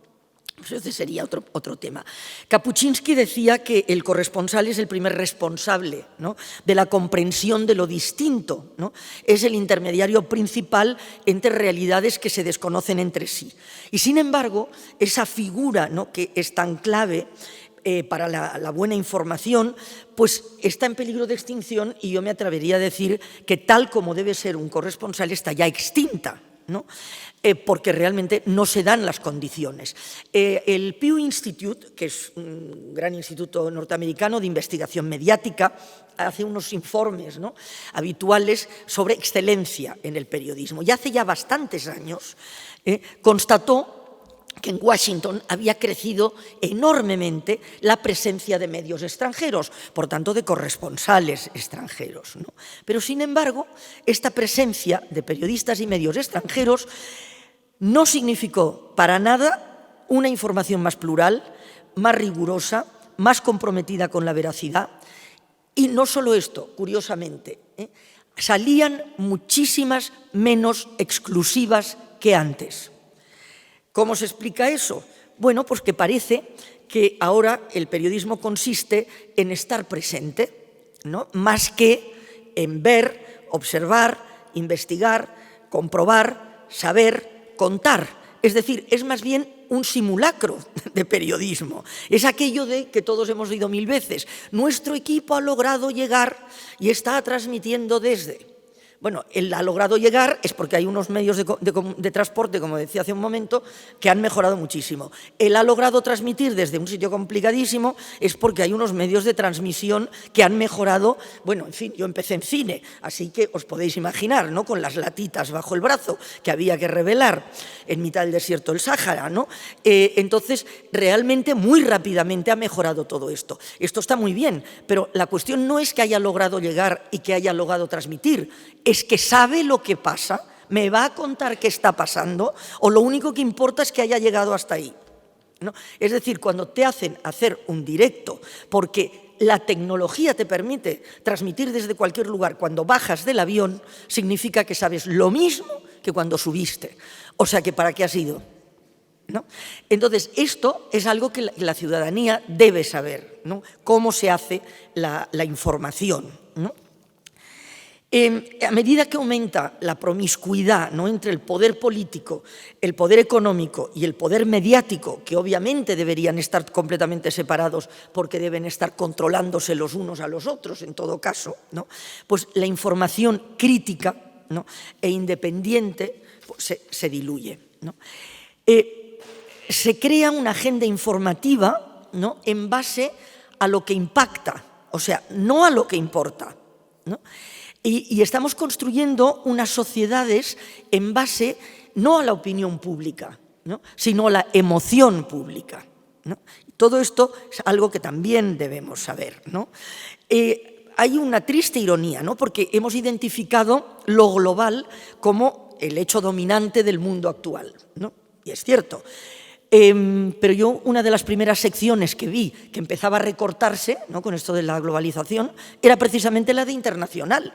Ese sería otro tema. Kapuscinski decía que el corresponsal es el primer responsable, ¿no? De la comprensión de lo distinto, ¿no? Es el intermediario principal entre realidades que se desconocen entre sí. Y sin embargo, esa figura, ¿no? Que es tan clave para la buena información, pues está en peligro de extinción y yo me atrevería a decir que tal como debe ser un corresponsal está ya extinta, ¿no? Porque realmente no se dan las condiciones. El Pew Institute, que es un gran instituto norteamericano de investigación mediática, hace unos informes, ¿no? Habituales sobre excelencia en el periodismo. Y hace ya bastantes años constató que en Washington había crecido enormemente la presencia de medios extranjeros, por tanto de corresponsales extranjeros, ¿no? Pero sin embargo, esta presencia de periodistas y medios extranjeros no significó para nada una información más plural, más rigurosa, más comprometida con la veracidad. Y no solo esto, curiosamente, salían muchísimas menos exclusivas que antes. ¿Cómo se explica eso? Bueno, pues que parece que ahora el periodismo consiste en estar presente, ¿no? Más que en ver, observar, investigar, comprobar, saber, contar. Es decir, es más bien un simulacro de periodismo. Es aquello de que todos hemos oído mil veces. Nuestro equipo ha logrado llegar y está transmitiendo desde... Bueno, él ha logrado llegar es porque hay unos medios de transporte, como decía hace un momento, que han mejorado muchísimo. Él ha logrado transmitir desde un sitio complicadísimo es porque hay unos medios de transmisión que han mejorado. Bueno, en fin, yo empecé en cine, así que os podéis imaginar, ¿no? Con las latitas bajo el brazo que había que revelar en mitad del desierto del Sáhara, ¿no? Entonces, realmente, muy rápidamente ha mejorado todo esto. Esto está muy bien, pero la cuestión no es que haya logrado llegar y que haya logrado transmitir, es que sabe lo que pasa, me va a contar qué está pasando, o lo único que importa es que haya llegado hasta ahí, ¿no? Es decir, cuando te hacen hacer un directo, porque la tecnología te permite transmitir desde cualquier lugar, cuando bajas del avión, significa que sabes lo mismo que cuando subiste. O sea, que ¿para qué has ido? ¿No? Entonces, esto es algo que la ciudadanía debe saber, ¿no? Cómo se hace la información, ¿no? A medida que aumenta la promiscuidad, ¿no? Entre el poder político, el poder económico y el poder mediático, que obviamente deberían estar completamente separados porque deben estar controlándose los unos a los otros en todo caso, ¿no? Pues la información crítica, ¿no? E independiente pues se diluye, ¿no? Se crea una agenda informativa, ¿no? En base a lo que impacta, o sea, no a lo que importa, ¿no? Y estamos construyendo unas sociedades en base no a la opinión pública, ¿no? Sino a la emoción pública, ¿no? Todo esto es algo que también debemos saber, ¿no? Hay una triste ironía, ¿no? Porque hemos identificado lo global como el hecho dominante del mundo actual, ¿no? Y es cierto. Pero yo, una de las primeras secciones que vi que empezaba a recortarse, ¿no?, con esto de la globalización, era precisamente la de internacional,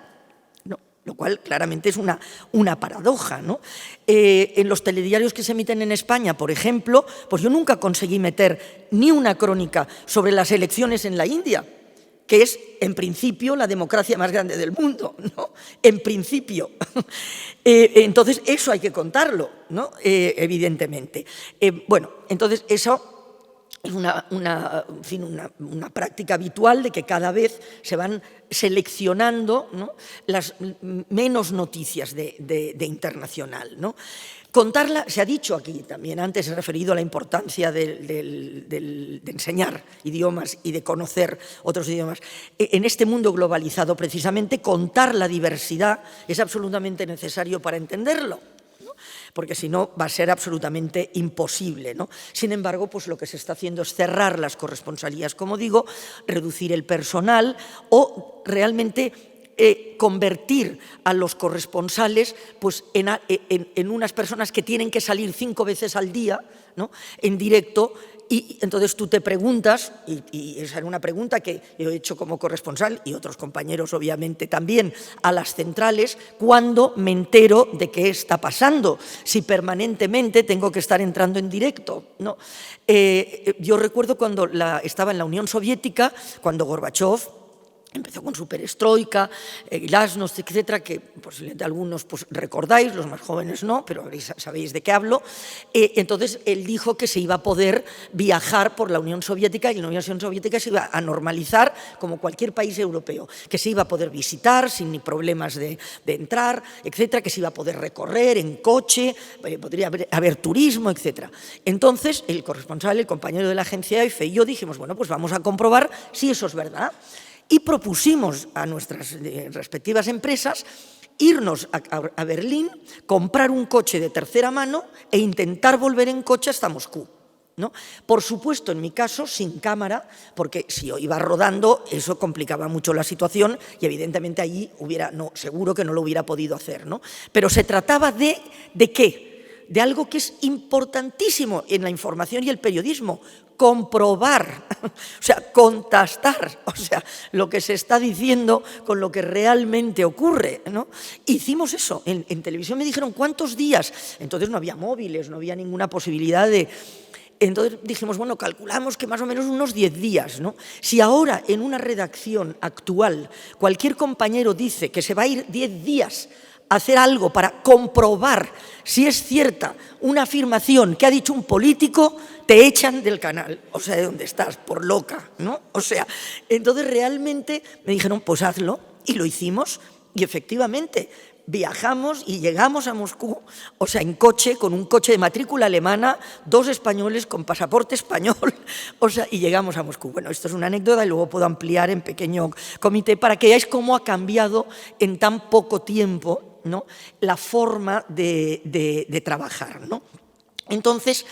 ¿no?, lo cual claramente es una paradoja, ¿no? En los telediarios que se emiten en España, por ejemplo, pues yo nunca conseguí meter ni una crónica sobre las elecciones en la India, que es, en principio, la democracia más grande del mundo, ¿no? En principio. Entonces, eso hay que contarlo, ¿no? Evidentemente. Bueno, entonces, eso es una práctica habitual de que cada vez se van seleccionando, ¿no?, las menos noticias de internacional, ¿no? Contarla, se ha dicho aquí también, antes he referido a la importancia de enseñar idiomas y de conocer otros idiomas. En este mundo globalizado, precisamente, contar la diversidad es absolutamente necesario para entenderlo, ¿no?, porque si no va a ser absolutamente imposible, ¿no? Sin embargo, pues lo que se está haciendo es cerrar las corresponsalías, como digo, reducir el personal o realmente convertir a los corresponsales pues, en unas personas que tienen que salir 5 veces al día, ¿no?, en directo. Y entonces tú te preguntas, y esa era una pregunta que yo he hecho como corresponsal y otros compañeros obviamente también a las centrales, ¿cuándo me entero de qué está pasando? Si permanentemente tengo que estar entrando en directo, ¿no? Yo recuerdo cuando estaba en la Unión Soviética, cuando Gorbachov empezó con su perestroika, glasnost, etcétera, que posiblemente algunos pues, recordáis, los más jóvenes no, pero sabéis de qué hablo. Entonces, él dijo que se iba a poder viajar por la Unión Soviética y la Unión Soviética se iba a normalizar como cualquier país europeo, que se iba a poder visitar sin ni problemas de entrar, etcétera, que se iba a poder recorrer en coche, podría haber turismo, etcétera. Entonces, el corresponsal, el compañero de la agencia EFE y yo dijimos, bueno, pues vamos a comprobar si eso es verdad. Y propusimos a nuestras respectivas empresas irnos a Berlín, comprar un coche de tercera mano e intentar volver en coche hasta Moscú, ¿no? Por supuesto, en mi caso, sin cámara, porque si yo iba rodando, eso complicaba mucho la situación y evidentemente allí seguro que no lo hubiera podido hacer, ¿no? Pero se trataba ¿de qué? De algo que es importantísimo en la información y el periodismo, comprobar, o sea, contrastar, o sea, lo que se está diciendo con lo que realmente ocurre, ¿no? Hicimos eso, en televisión me dijeron, ¿cuántos días? Entonces no había móviles, no había ninguna posibilidad de... Entonces dijimos, bueno, calculamos que más o menos unos 10 días, ¿no? Si ahora en una redacción actual cualquier compañero dice que se va a ir 10 días a hacer algo para comprobar si es cierta una afirmación que ha dicho un político, te echan del canal, o sea, ¿de dónde estás? Por loca, ¿no? O sea, entonces realmente me dijeron, pues hazlo, y lo hicimos, y efectivamente viajamos y llegamos a Moscú, o sea, en coche, con un coche de matrícula alemana, 2 españoles con pasaporte español, o sea, y llegamos a Moscú. Bueno, esto es una anécdota y luego puedo ampliar en pequeño comité para que veáis cómo ha cambiado en tan poco tiempo, ¿no?, la forma de trabajar, ¿no? Entonces,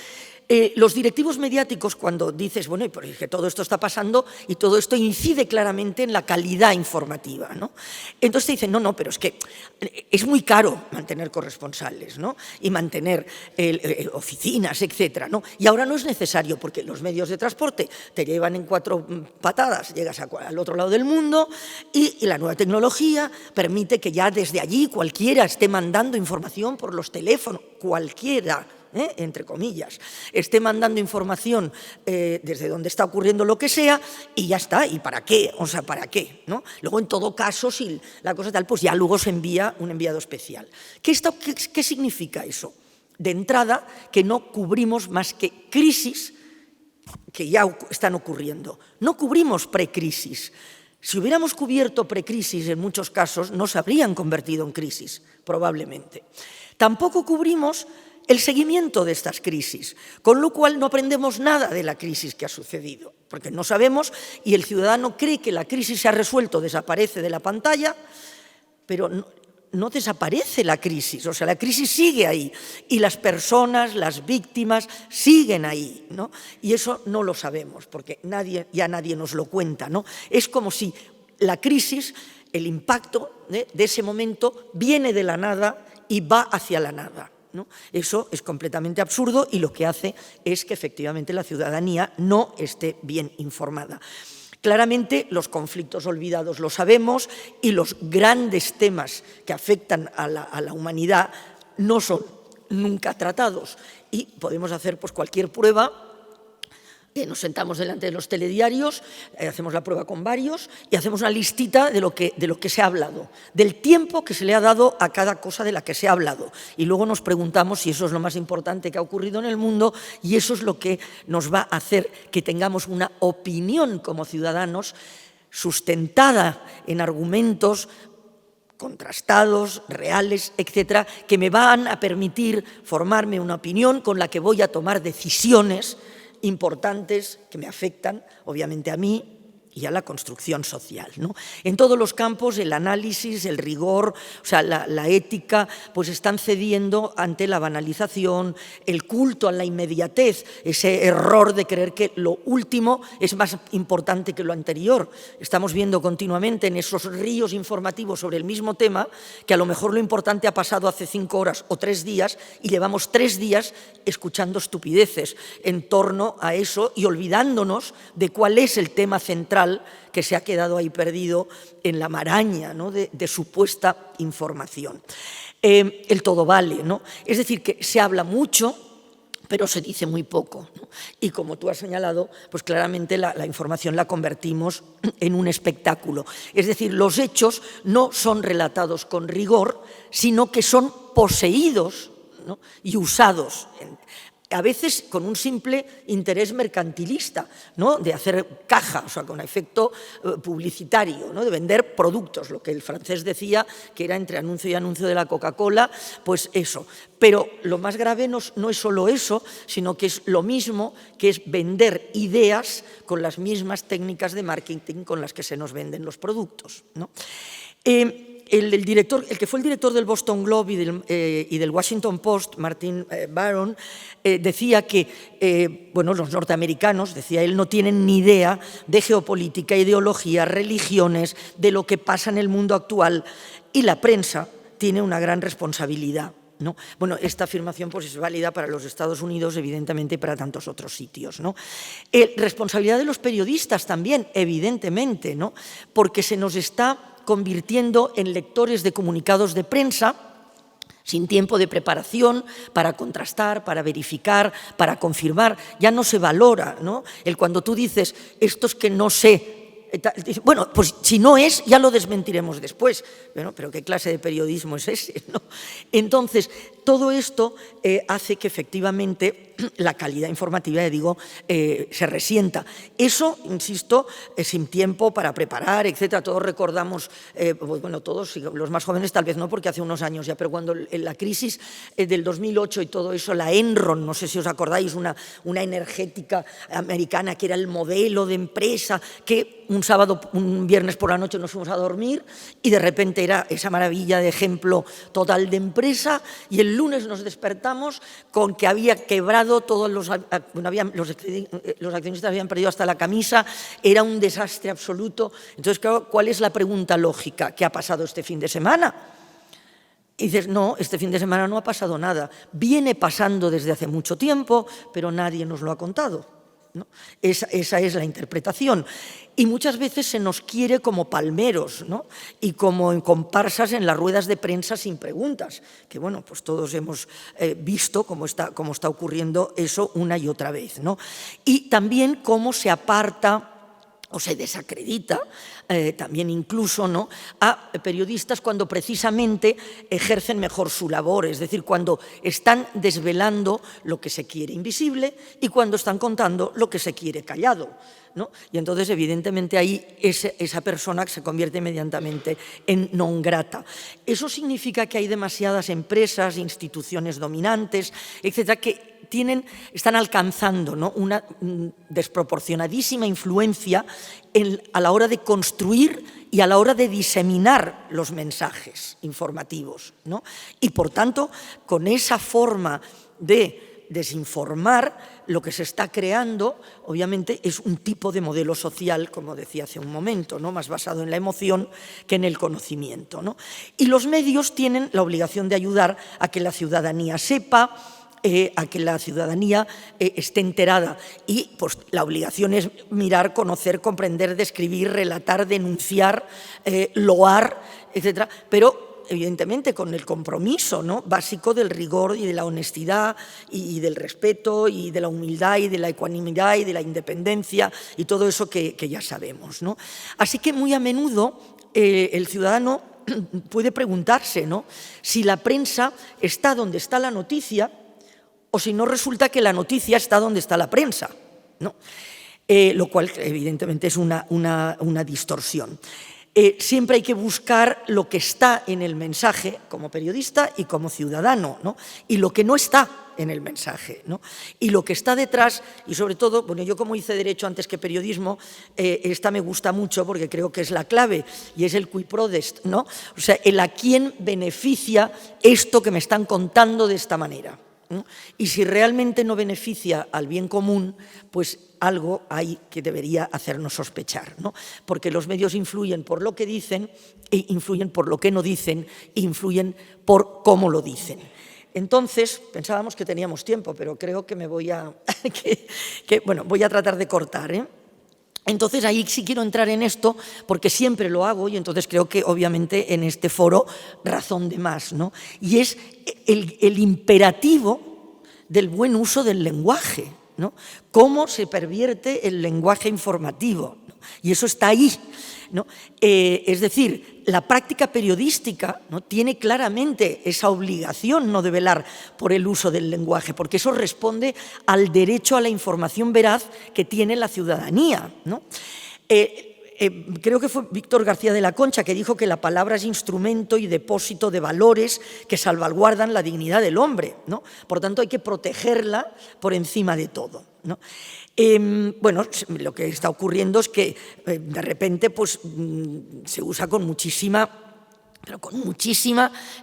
los directivos mediáticos, cuando dices, bueno, es que todo esto está pasando y todo esto incide claramente en la calidad informativa, ¿no? Entonces te dicen, no, pero es que es muy caro mantener corresponsales, ¿no?, y mantener oficinas, etcétera, ¿no? Y ahora no es necesario porque los medios de transporte te llevan en 4 patadas, llegas al otro lado del mundo y la nueva tecnología permite que ya desde allí cualquiera esté mandando información por los teléfonos, cualquiera, entre comillas, esté mandando información desde donde está ocurriendo lo que sea y ya está. ¿Y para qué? O sea, ¿para qué? ¿No? Luego, en todo caso, si la cosa tal, pues ya luego se envía un enviado especial. ¿Qué significa eso? De entrada, que no cubrimos más que crisis que ya están ocurriendo. No cubrimos precrisis. Si hubiéramos cubierto precrisis, en muchos casos, no se habrían convertido en crisis, probablemente. Tampoco cubrimos el seguimiento de estas crisis, con lo cual no aprendemos nada de la crisis que ha sucedido, porque no sabemos y el ciudadano cree que la crisis se ha resuelto, desaparece de la pantalla, pero no desaparece la crisis, o sea, la crisis sigue ahí y las personas, las víctimas siguen ahí, ¿no? Y eso no lo sabemos, porque ya nadie nos lo cuenta, ¿no? Es como si la crisis, el impacto de ese momento viene de la nada y va hacia la nada, ¿no? Eso es completamente absurdo y lo que hace es que efectivamente la ciudadanía no esté bien informada. Claramente los conflictos olvidados lo sabemos y los grandes temas que afectan a la humanidad no son nunca tratados y podemos hacer pues cualquier prueba. Nos sentamos delante de los telediarios, hacemos la prueba con varios y hacemos una listita de lo que se ha hablado, del tiempo que se le ha dado a cada cosa de la que se ha hablado. Y luego nos preguntamos si eso es lo más importante que ha ocurrido en el mundo y eso es lo que nos va a hacer que tengamos una opinión como ciudadanos sustentada en argumentos contrastados, reales, etcétera, que me van a permitir formarme una opinión con la que voy a tomar decisiones importantes que me afectan, obviamente, a mí y a la construcción social, ¿no? En todos los campos el análisis, el rigor, o sea, la ética, pues están cediendo ante la banalización, el culto a la inmediatez, ese error de creer que lo último es más importante que lo anterior. Estamos viendo continuamente en esos ríos informativos sobre el mismo tema que a lo mejor lo importante ha pasado hace 5 horas o 3 días y llevamos 3 días escuchando estupideces en torno a eso y olvidándonos de cuál es el tema central que se ha quedado ahí perdido en la maraña, ¿no?, de supuesta información. El todo vale, ¿no? Es decir, que se habla mucho, pero se dice muy poco, ¿no? Y como tú has señalado, pues claramente la información la convertimos en un espectáculo. Es decir, los hechos no son relatados con rigor, sino que son poseídos, ¿no?, y usados a veces con un simple interés mercantilista, ¿no?, de hacer caja, o sea, con efecto publicitario, ¿no?, de vender productos, lo que el francés decía que era entre anuncio y anuncio de la Coca-Cola, pues eso. Pero lo más grave no es solo eso, sino que es lo mismo, que es vender ideas con las mismas técnicas de marketing con las que se nos venden los productos, ¿no? El que fue el director del Boston Globe y del Washington Post, Martin Baron, decía que los norteamericanos, decía él, no tienen ni idea de geopolítica, ideología, religiones, de lo que pasa en el mundo actual, y la prensa tiene una gran responsabilidad, ¿no? Bueno, esta afirmación pues, es válida para los Estados Unidos, evidentemente, y para tantos otros sitios, ¿no? Responsabilidad de los periodistas también, evidentemente, ¿no?, porque se nos está convirtiendo en lectores de comunicados de prensa sin tiempo de preparación para contrastar, para verificar, para confirmar. Ya no se valora, ¿no?, cuando tú dices, esto es que no sé. Bueno, pues si no es, ya lo desmentiremos después. Bueno, pero ¿qué clase de periodismo es ese, ¿no? Entonces, todo esto hace que efectivamente la calidad informativa, se resienta. Eso, insisto, sin tiempo para preparar, etcétera. Todos recordamos, todos, los más jóvenes tal vez no, porque hace unos años ya, pero cuando en la crisis del 2008 y todo eso, la Enron, no sé si os acordáis, una energética americana que era el modelo de empresa, que un viernes por la noche nos fuimos a dormir y de repente era esa maravilla de ejemplo total de empresa, y el lunes nos despertamos con que había quebrado todos los accionistas habían perdido hasta la camisa, era un desastre absoluto. Entonces, claro, ¿cuál es la pregunta lógica? ¿Qué ha pasado este fin de semana? Y dices, no, este fin de semana no ha pasado nada. Viene pasando desde hace mucho tiempo, pero nadie nos lo ha contado, ¿no? Esa es la interpretación. Y muchas veces se nos quiere como palmeros, ¿no?, y como en comparsas en las ruedas de prensa sin preguntas, que bueno, pues todos hemos visto cómo está ocurriendo eso una y otra vez, ¿no? Y también cómo se aparta o se desacredita también incluso, ¿no?, a periodistas cuando precisamente ejercen mejor su labor, es decir, cuando están desvelando lo que se quiere invisible y cuando están contando lo que se quiere callado, ¿no? Y entonces, evidentemente, ahí esa persona se convierte inmediatamente en non grata. Eso significa que hay demasiadas empresas, instituciones dominantes, etcétera, que están alcanzando, ¿no?, una desproporcionadísima influencia a la hora de construir y a la hora de diseminar los mensajes informativos, ¿no? Y, por tanto, con esa forma de desinformar, lo que se está creando, obviamente, es un tipo de modelo social, como decía hace un momento, ¿no? Más basado en la emoción que en el conocimiento, ¿no? Y los medios tienen la obligación de ayudar a que la ciudadanía sepa, a que la ciudadanía esté enterada, y pues la obligación es mirar, conocer, comprender, describir, relatar, denunciar, loar, etcétera, pero evidentemente con el compromiso, ¿no?, básico del rigor y de la honestidad y del respeto y de la humildad y de la ecuanimidad y de la independencia y todo eso que ya sabemos, ¿no? Así que muy a menudo el ciudadano puede preguntarse, ¿no?, si la prensa está donde está la noticia o si no resulta que la noticia está donde está la prensa, ¿no? Lo cual evidentemente es una distorsión. Siempre hay que buscar lo que está en el mensaje como periodista y como ciudadano, ¿no?, y lo que no está en el mensaje, ¿no?, y lo que está detrás, y sobre todo, bueno, yo como hice Derecho antes que Periodismo, esta me gusta mucho porque creo que es la clave, y es el qui prodest, ¿no?, o sea, el a quién beneficia esto que me están contando de esta manera, ¿no? Y si realmente no beneficia al bien común, pues algo hay que debería hacernos sospechar, ¿no? Porque los medios influyen por lo que dicen, e influyen por lo que no dicen, e influyen por cómo lo dicen. Entonces, pensábamos que teníamos tiempo, pero creo que me voy a... bueno, voy a tratar de cortar, ¿eh? Entonces, ahí sí quiero entrar en esto, porque siempre lo hago, y entonces creo que, obviamente, en este foro, razón de más, ¿no? Y es el imperativo del buen uso del lenguaje, ¿no? Cómo se pervierte el lenguaje informativo, ¿no? Y eso está ahí, ¿no? Es decir, la práctica periodística, ¿no?, tiene claramente esa obligación, ¿no?, de velar por el uso del lenguaje, porque eso responde al derecho a la información veraz que tiene la ciudadanía, ¿no? Creo que fue Víctor García de la Concha que dijo que la palabra es instrumento y depósito de valores que salvaguardan la dignidad del hombre, ¿no? Por tanto, hay que protegerla por encima de todo, ¿no? Bueno, lo que está ocurriendo es que de repente pues, se usa con muchísima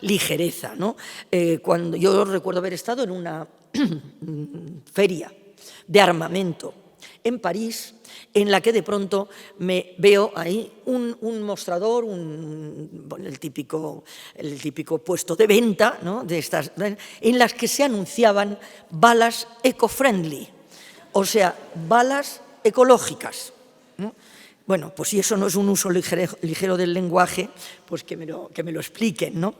ligereza, ¿no? Cuando yo recuerdo haber estado en una feria de armamento en París, en la que de pronto me veo ahí un mostrador, el típico puesto de venta, ¿no?, de estas, en las que se anunciaban balas eco-friendly, o sea, balas ecológicas, ¿no? Bueno, pues si eso no es un uso ligero del lenguaje, pues que me lo expliquen, ¿no?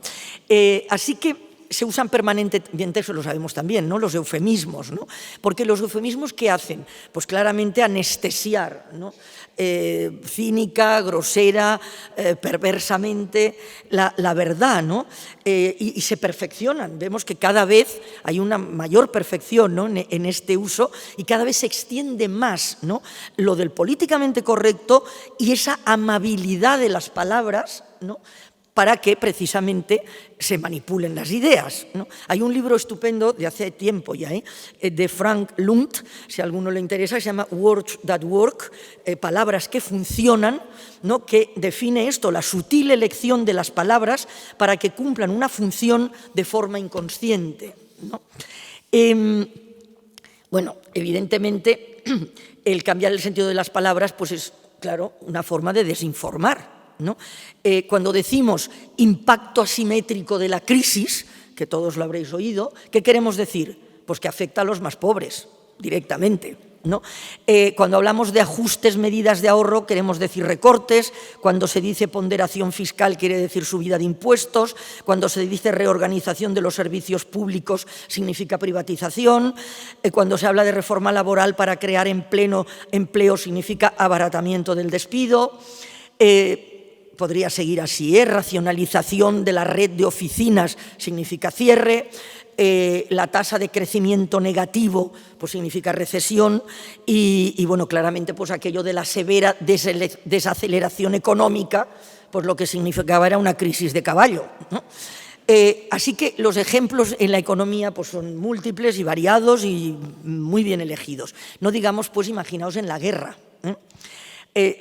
Así que se usan permanentemente, eso lo sabemos también, ¿no?, los eufemismos, ¿no? Porque los eufemismos, ¿qué hacen? Pues claramente anestesiar, ¿no?, cínica, grosera, perversamente la verdad, ¿no? Y se perfeccionan. Vemos que cada vez hay una mayor perfección, ¿no?, en este uso, y cada vez se extiende más, ¿no?, lo del políticamente correcto y esa amabilidad de las palabras, ¿no?, para que precisamente se manipulen las ideas, ¿no? Hay un libro estupendo de hace tiempo ya, de Frank Lunt, si a alguno le interesa, se llama Words That Work, palabras que funcionan, ¿no?, que define esto, la sutil elección de las palabras para que cumplan una función de forma inconsciente, ¿no? Bueno, evidentemente, el cambiar el sentido de las palabras pues es, claro, una forma de desinformar, ¿no? Cuando decimos impacto asimétrico de la crisis, que todos lo habréis oído, ¿qué queremos decir? Pues que afecta a los más pobres directamente, ¿no? Cuando hablamos de ajustes, medidas de ahorro, queremos decir recortes. Cuando se dice ponderación fiscal, quiere decir subida de impuestos. Cuando se dice reorganización de los servicios públicos, significa privatización. Cuando se habla de reforma laboral para crear empleo, significa abaratamiento del despido. Podría seguir así, racionalización de la red de oficinas significa cierre, la tasa de crecimiento negativo pues significa recesión y bueno, claramente pues aquello de la severa desaceleración económica, pues lo que significaba era una crisis de caballo, ¿no? Así que los ejemplos en la economía pues son múltiples y variados y muy bien elegidos. No digamos, pues imaginaos en la guerra,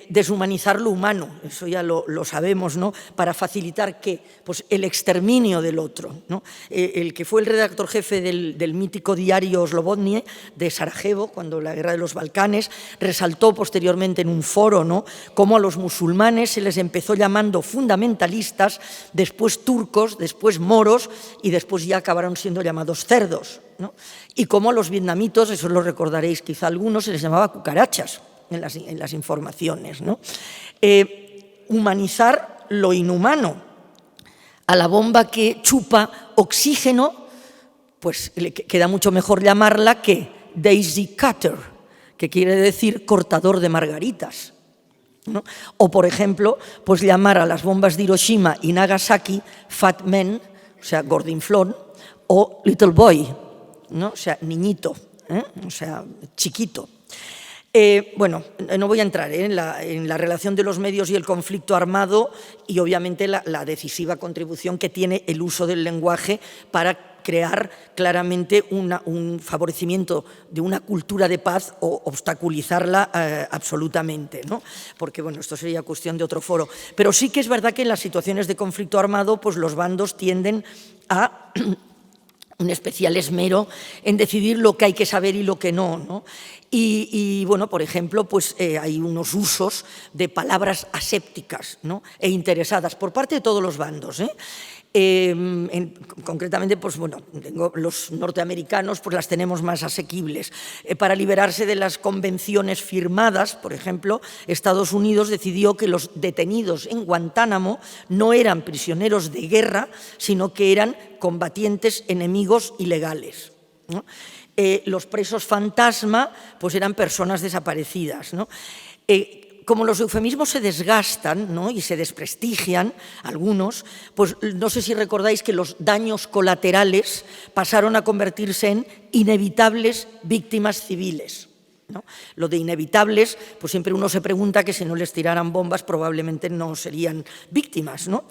Deshumanizar lo humano, eso ya lo sabemos, ¿no? Para facilitar ¿qué? Pues el exterminio del otro, ¿no? El que fue el redactor jefe del mítico diario Slobodnie de Sarajevo, cuando la guerra de los Balcanes, resaltó posteriormente en un foro, ¿no? Cómo a los musulmanes se les empezó llamando fundamentalistas, después turcos, después moros y después ya acabaron siendo llamados cerdos, ¿no? Y cómo a los vietnamitos, eso lo recordaréis quizá algunos, se les llamaba cucarachas en las informaciones, ¿no? Humanizar lo inhumano. A la bomba que chupa oxígeno, pues queda mucho mejor llamarla que Daisy Cutter, que quiere decir cortador de margaritas, ¿no? O, por ejemplo, pues llamar a las bombas de Hiroshima y Nagasaki Fat Man, o sea, gordinflón, o Little Boy, ¿no? O sea, niñito, o sea, chiquito. Bueno, no voy a entrar en la relación de los medios y el conflicto armado y obviamente la decisiva contribución que tiene el uso del lenguaje para crear claramente un favorecimiento de una cultura de paz o obstaculizarla absolutamente, ¿no? Porque, bueno, esto sería cuestión de otro foro. Pero sí que es verdad que en las situaciones de conflicto armado, pues los bandos tienden a un especial esmero en decidir lo que hay que saber y lo que no, ¿no? Y bueno, por ejemplo, pues hay unos usos de palabras asépticas, ¿no? E interesadas por parte de todos los bandos, concretamente, pues bueno, los norteamericanos pues las tenemos más asequibles. Para liberarse de las convenciones firmadas, por ejemplo, Estados Unidos decidió que los detenidos en Guantánamo no eran prisioneros de guerra, sino que eran combatientes enemigos ilegales, ¿no? Los presos fantasma pues eran personas desaparecidas, ¿no? Como los eufemismos se desgastan, ¿no? Y se desprestigian, algunos, pues no sé si recordáis que los daños colaterales pasaron a convertirse en inevitables víctimas civiles, ¿no? Lo de inevitables, pues siempre uno se pregunta que si no les tiraran bombas probablemente no serían víctimas, ¿no?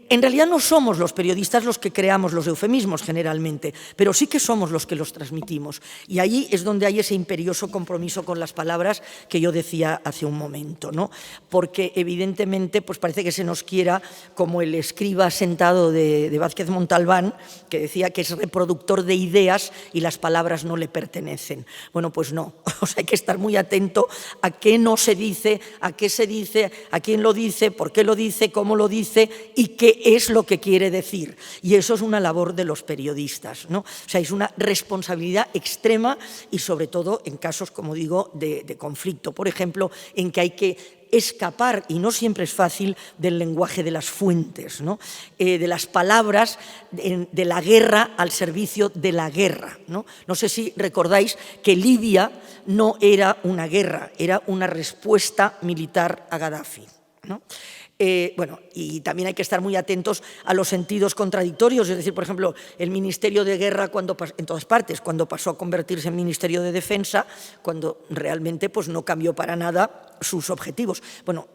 En realidad no somos los periodistas los que creamos los eufemismos generalmente, pero sí que somos los que los transmitimos. Y ahí es donde hay ese imperioso compromiso con las palabras que yo decía hace un momento, ¿no? Porque evidentemente pues parece que se nos quiera como el escriba sentado de Vázquez Montalbán, que decía que es reproductor de ideas y las palabras no le pertenecen. Bueno, pues no. O sea, hay que estar muy atento a qué no se dice, a qué se dice, a quién lo dice, por qué lo dice, cómo lo dice y qué es lo que quiere decir. Y eso es una labor de los periodistas, ¿no? O sea, es una responsabilidad extrema y sobre todo en casos, como digo, de conflicto. Por ejemplo, en que hay que escapar, y no siempre es fácil, del lenguaje de las fuentes, ¿no? De las palabras de la guerra al servicio de la guerra, ¿no? No sé si recordáis que Libia no era una guerra, era una respuesta militar a Gaddafi, ¿no? Bueno, y también hay que estar muy atentos a los sentidos contradictorios, es decir, por ejemplo, el Ministerio de Guerra en todas partes, cuando pasó a convertirse en Ministerio de Defensa, cuando realmente pues, no cambió para nada sus objetivos. Bueno,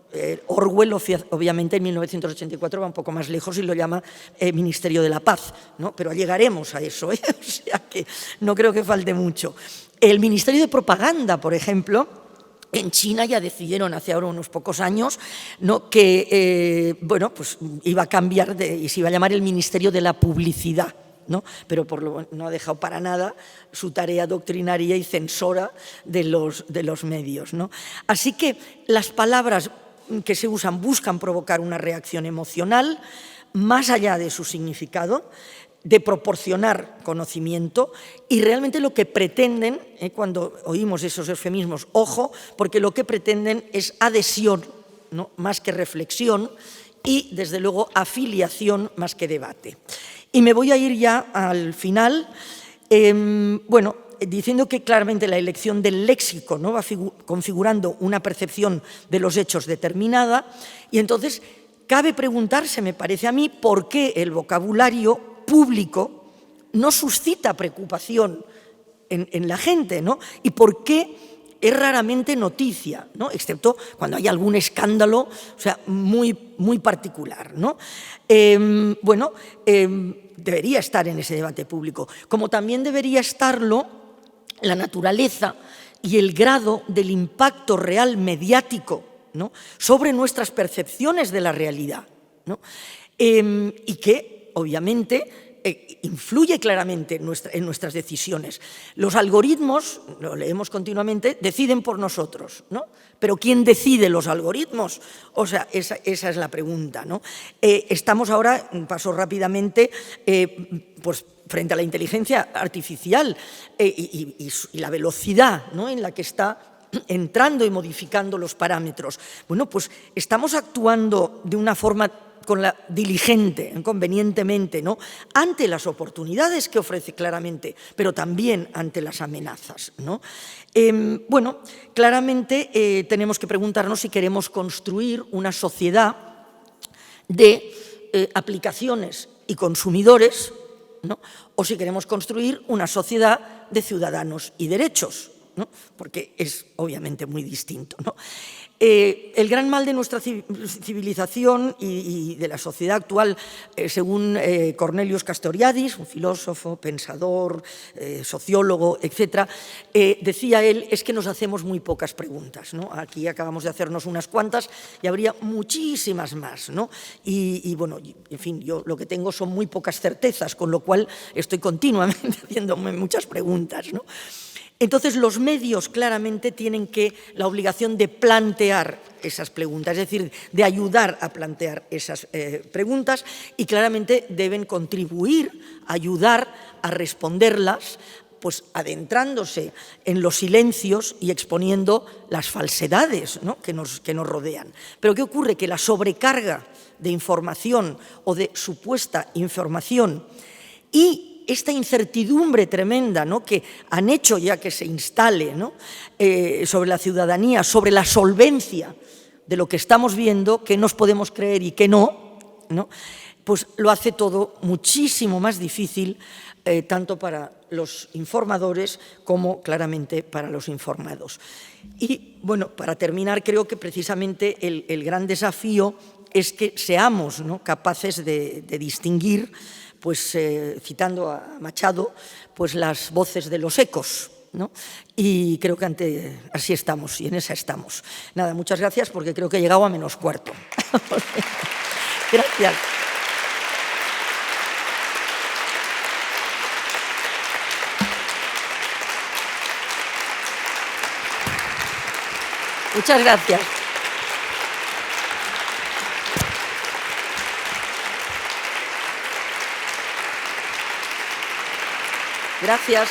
Orwell obviamente en 1984 va un poco más lejos y lo llama Ministerio de la Paz, ¿no? Pero llegaremos a eso, ¿eh? O sea que no creo que falte mucho. El Ministerio de Propaganda, por ejemplo, en China ya decidieron hace ahora unos pocos años, ¿no? Que bueno, pues iba a cambiar y se iba a llamar el Ministerio de la Publicidad, ¿no? Pero no ha dejado para nada su tarea doctrinaria y censora de los medios, ¿no? Así que las palabras que se usan buscan provocar una reacción emocional más allá de su significado, de proporcionar conocimiento y realmente lo que pretenden, cuando oímos esos eufemismos, ojo, porque lo que pretenden es adhesión, ¿no? Más que reflexión y, desde luego, afiliación más que debate. Y me voy a ir ya al final, bueno, diciendo que claramente la elección del léxico, ¿no? Va configurando una percepción de los hechos determinada y entonces cabe preguntarse, me parece a mí, por qué el vocabulario público no suscita preocupación en la gente, ¿no? Y por qué es raramente noticia, ¿no? Excepto cuando hay algún escándalo, o sea, muy particular, ¿no? Bueno, debería estar en ese debate público, como también debería estarlo la naturaleza y el grado del impacto real mediático, ¿no?, sobre nuestras percepciones de la realidad, ¿no?, y que, obviamente, influye claramente en nuestras decisiones. Los algoritmos, lo leemos continuamente, deciden por nosotros, ¿no? Pero ¿quién decide los algoritmos? O sea, esa es la pregunta, ¿no? Estamos ahora, paso rápidamente, pues frente a la inteligencia artificial y la velocidad, ¿no?, en la que está entrando y modificando los parámetros. Bueno, pues estamos actuando de una forma diligente, convenientemente, ¿no?, ante las oportunidades que ofrece claramente, pero también ante las amenazas, ¿no? Bueno, claramente tenemos que preguntarnos si queremos construir una sociedad de aplicaciones y consumidores, ¿no?, o si queremos construir una sociedad de ciudadanos y derechos, ¿no?, porque es obviamente muy distinto, ¿no? El gran mal de nuestra civilización y de la sociedad actual, según Cornelius Castoriadis, un filósofo, pensador, sociólogo, etcétera, decía él, es que nos hacemos muy pocas preguntas, ¿no? Aquí acabamos de hacernos unas cuantas y habría muchísimas más, ¿no? Y bueno, en fin, yo lo que tengo son muy pocas certezas, con lo cual estoy continuamente haciéndome muchas preguntas, ¿no? Entonces, los medios claramente tienen la obligación de plantear esas preguntas, es decir, de ayudar a plantear esas preguntas, y claramente deben contribuir, ayudar a responderlas, pues adentrándose en los silencios y exponiendo las falsedades, ¿no?, que nos rodean. Pero ¿qué ocurre? Que la sobrecarga de información o de supuesta información y esta incertidumbre tremenda, ¿no?, que han hecho ya que se instale, ¿no?, sobre la ciudadanía, sobre la solvencia de lo que estamos viendo, que nos podemos creer y que no, pues lo hace todo muchísimo más difícil, tanto para los informadores como claramente para los informados. Y bueno, para terminar, creo que precisamente el gran desafío es que seamos, ¿no?, capaces de distinguir, pues citando a Machado, pues las voces de los ecos, ¿no? Y creo que así estamos, y en esa estamos. Nada, muchas gracias, porque creo que he llegado a -4. Gracias. Muchas gracias. Gracias.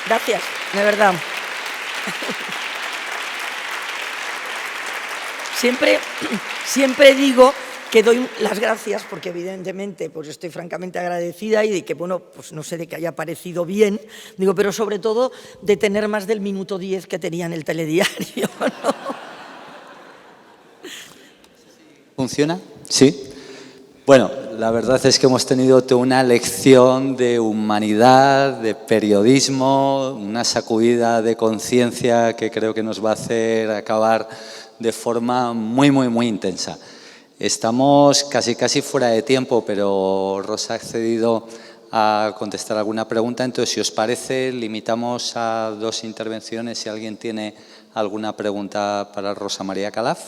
Gracias, de verdad. Siempre digo que doy las gracias porque evidentemente pues estoy francamente agradecida y de que, bueno, pues no sé, de que haya parecido bien, digo, pero sobre todo de tener más del minuto 10 que tenía en el telediario, ¿no? ¿Funciona? Sí. Bueno, la verdad es que hemos tenido toda una lección de humanidad, de periodismo, una sacudida de conciencia que creo que nos va a hacer acabar de forma muy, muy, muy intensa. Estamos casi fuera de tiempo, pero Rosa ha accedido a contestar alguna pregunta. Entonces, si os parece, limitamos a 2 intervenciones. Si alguien tiene alguna pregunta para Rosa María Calaf.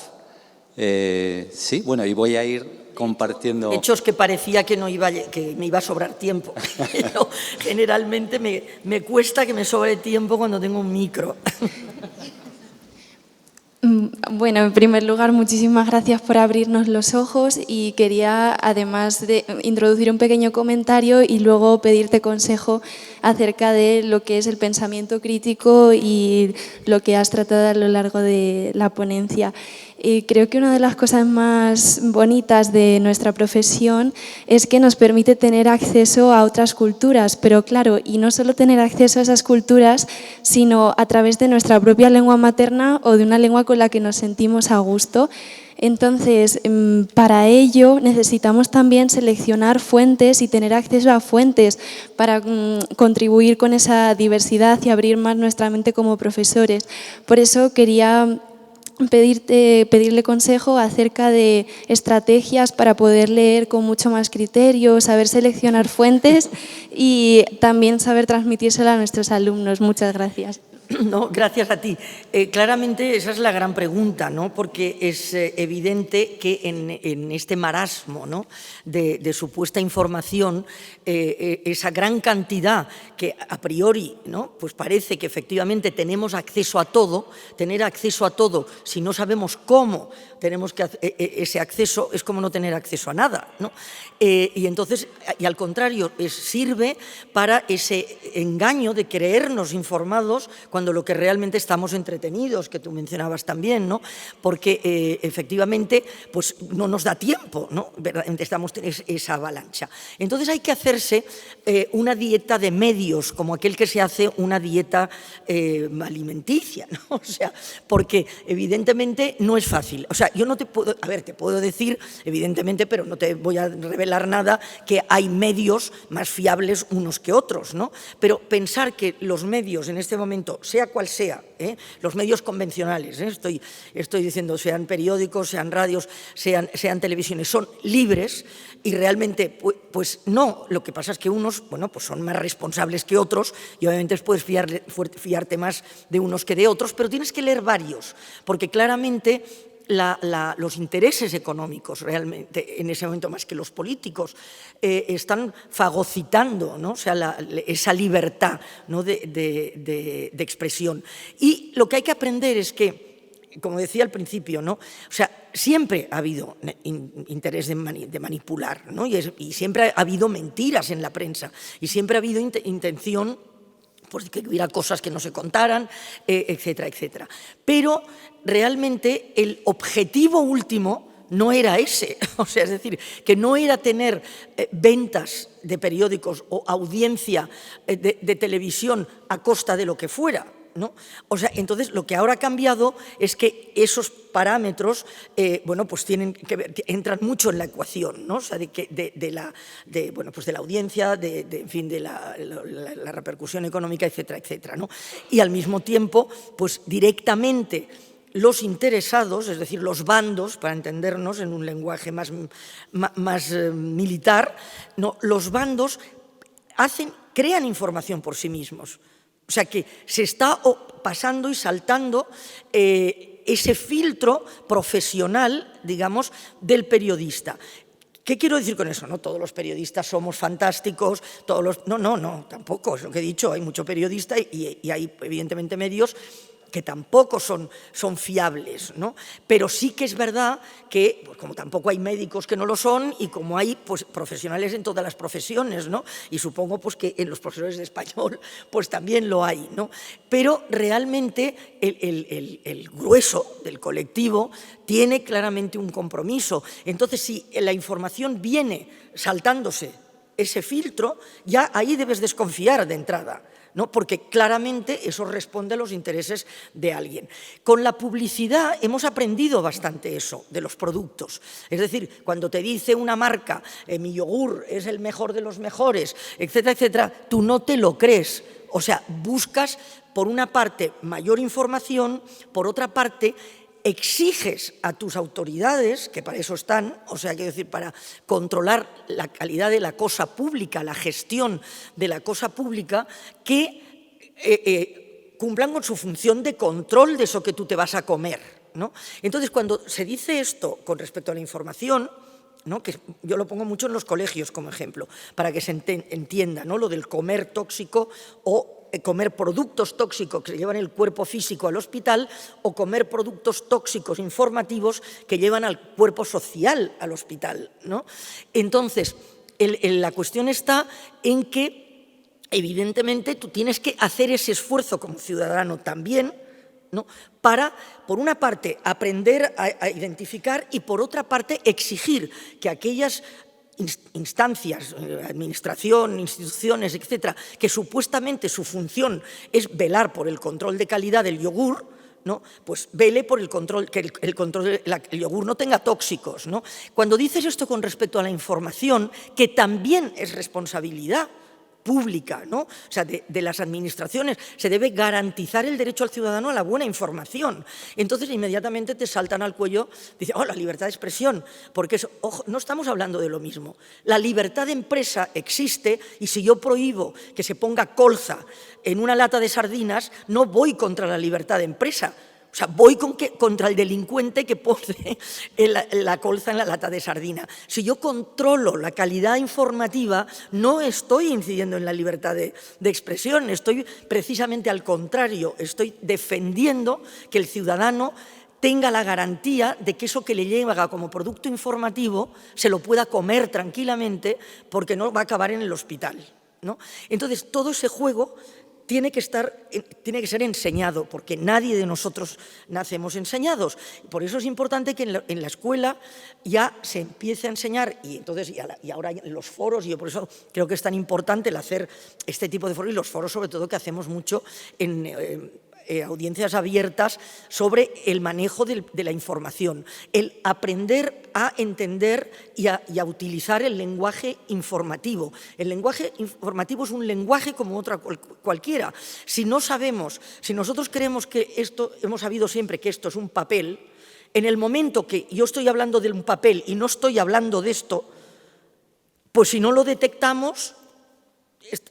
Sí, bueno, y voy a ir compartiendo. Hechos que parecía que me iba a sobrar tiempo. Pero generalmente me cuesta que me sobre tiempo cuando tengo un micro. Bueno, en primer lugar, muchísimas gracias por abrirnos los ojos y quería, además de introducir un pequeño comentario y luego pedirte consejo acerca de lo que es el pensamiento crítico y lo que has tratado a lo largo de la ponencia. Creo que una de las cosas más bonitas de nuestra profesión es que nos permite tener acceso a otras culturas, pero claro, y no solo tener acceso a esas culturas, sino a través de nuestra propia lengua materna o de una lengua con la que nos sentimos a gusto. Entonces, para ello necesitamos también seleccionar fuentes y tener acceso a fuentes para contribuir con esa diversidad y abrir más nuestra mente como profesores. Por eso quería pedirle consejo acerca de estrategias para poder leer con mucho más criterio, saber seleccionar fuentes y también saber transmitírselo a nuestros alumnos. Muchas gracias. No, gracias a ti. Claramente esa es la gran pregunta, ¿no? Porque es evidente que en este marasmo, ¿no?, de supuesta información, esa gran cantidad que a priori, ¿no?, pues parece que efectivamente tenemos acceso a todo, tener acceso a todo, si no sabemos cómo tenemos ese acceso, es como no tener acceso a nada, ¿no? Y entonces, y al contrario, sirve para ese engaño de creernos informados cuando lo que realmente estamos entretenidos, que tú mencionabas también, ¿no? Porque efectivamente pues no nos da tiempo, ¿no? Estamos en esa avalancha. Entonces hay que hacerse una dieta de medios, como aquel que se hace una dieta alimenticia, ¿no? O sea, porque evidentemente no es fácil. O sea, yo no te puedo, a ver, te puedo decir, evidentemente, pero no te voy a revelar nada, que hay medios más fiables unos que otros, ¿no? Pero pensar que los medios en este momento, sea cual sea, los medios convencionales, estoy diciendo, sean periódicos, sean radios, sean televisiones, son libres y realmente, pues no, lo que pasa es que unos, bueno, pues son más responsables que otros y obviamente puedes fiarte más de unos que de otros, pero tienes que leer varios, porque claramente los intereses económicos realmente en ese momento, más que los políticos, están fagocitando, ¿no? O sea, esa libertad, ¿no?, de expresión. Y lo que hay que aprender es que, como decía al principio, ¿no?, o sea, siempre ha habido interés de manipular, ¿no? Y siempre ha habido mentiras en la prensa y siempre ha habido intención pues que hubiera cosas que no se contaran, etcétera, etcétera. Pero realmente el objetivo último no era ese, o sea, es decir, que no era tener ventas de periódicos o audiencia de televisión a costa de lo que fuera, ¿no? O sea, entonces lo que ahora ha cambiado es que esos parámetros, bueno, pues tienen que ver, que entran mucho en la ecuación, ¿no? O sea, bueno, pues de la audiencia, en fin, de la repercusión económica, etcétera, etcétera, ¿no? Y al mismo tiempo, pues directamente los interesados, es decir, los bandos, para entendernos en un lenguaje más militar, ¿no?, los bandos crean información por sí mismos. O sea que se está pasando y saltando ese filtro profesional, digamos, del periodista. ¿Qué quiero decir con eso? No todos los periodistas somos fantásticos, no, tampoco, es lo que he dicho, hay mucho periodista y hay evidentemente medios que tampoco son fiables, ¿no? Pero sí que es verdad que, pues como tampoco hay médicos que no lo son y como hay pues, profesionales en todas las profesiones, ¿no? Y supongo pues, que en los profesores de español pues también lo hay, ¿no? Pero realmente el grueso del colectivo tiene claramente un compromiso. Entonces, si la información viene saltándose ese filtro, ya ahí debes desconfiar de entrada, ¿no? Porque claramente eso responde a los intereses de alguien. Con la publicidad hemos aprendido bastante eso, de los productos. Es decir, cuando te dice una marca, mi yogur es el mejor de los mejores, etcétera, etcétera, tú no te lo crees. O sea, buscas, por una parte, mayor información, por otra parte, exiges a tus autoridades, que para eso están, o sea, quiero decir, para controlar la calidad de la cosa pública, la gestión de la cosa pública, que cumplan con su función de control de eso que tú te vas a comer, ¿no? Entonces, cuando se dice esto con respecto a la información, ¿no?, que yo lo pongo mucho en los colegios como ejemplo, para que se entienda, ¿no?, lo del comer tóxico o comer productos tóxicos que llevan el cuerpo físico al hospital o comer productos tóxicos informativos que llevan al cuerpo social al hospital, ¿no? Entonces, la cuestión está en que, evidentemente, tú tienes que hacer ese esfuerzo como ciudadano también, ¿no?, para, por una parte, aprender a identificar y, por otra parte, exigir que aquellas instancias, administración, instituciones, etcétera, que supuestamente su función es velar por el control de calidad del yogur, ¿no?, pues vele por el control, que el yogur no tenga tóxicos, ¿no? Cuando dices esto con respecto a la información, que también es responsabilidad pública, ¿no? O sea, de las administraciones, se debe garantizar el derecho al ciudadano a la buena información. Entonces, inmediatamente te saltan al cuello, dicen, la libertad de expresión, porque eso, ojo, no estamos hablando de lo mismo. La libertad de empresa existe y si yo prohíbo que se ponga colza en una lata de sardinas, no voy contra la libertad de empresa. O sea, voy contra el delincuente que pone la colza en la lata de sardina. Si yo controlo la calidad informativa, no estoy incidiendo en la libertad de expresión, estoy precisamente al contrario, estoy defendiendo que el ciudadano tenga la garantía de que eso que le llega como producto informativo se lo pueda comer tranquilamente porque no va a acabar en el hospital, ¿no? Entonces, todo ese juego tiene que ser enseñado, porque nadie de nosotros nacemos enseñados. Por eso es importante que en la escuela ya se empiece a enseñar, y ahora en los foros, y yo por eso creo que es tan importante el hacer este tipo de foros, y los foros sobre todo que hacemos mucho en audiencias abiertas sobre el manejo de la información, el aprender a entender y a utilizar el lenguaje informativo. El lenguaje informativo es un lenguaje como otra cualquiera. Si no sabemos, si nosotros creemos que esto, hemos sabido siempre que esto es un papel, en el momento que yo estoy hablando de un papel y no estoy hablando de esto, pues si no lo detectamos,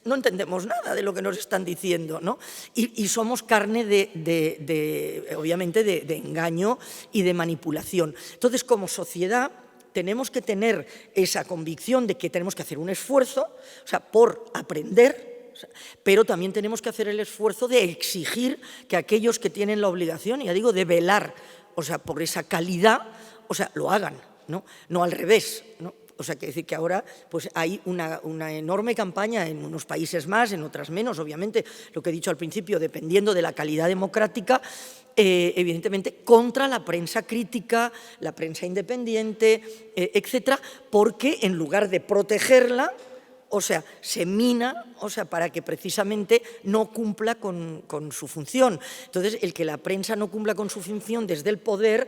no entendemos nada de lo que nos están diciendo, ¿no? Y somos carne obviamente, de engaño y de manipulación. Entonces, como sociedad, tenemos que tener esa convicción de que tenemos que hacer un esfuerzo, o sea, por aprender, pero también tenemos que hacer el esfuerzo de exigir que aquellos que tienen la obligación, ya digo, de velar, o sea, por esa calidad, o sea, lo hagan, ¿no? No al revés, ¿no? O sea, quiere decir que ahora pues, hay una enorme campaña en unos países más, en otras menos, obviamente, lo que he dicho al principio, dependiendo de la calidad democrática, evidentemente contra la prensa crítica, la prensa independiente, etcétera, porque en lugar de protegerla, o sea, se mina, o sea, para que precisamente no cumpla con su función. Entonces, el que la prensa no cumpla con su función desde el poder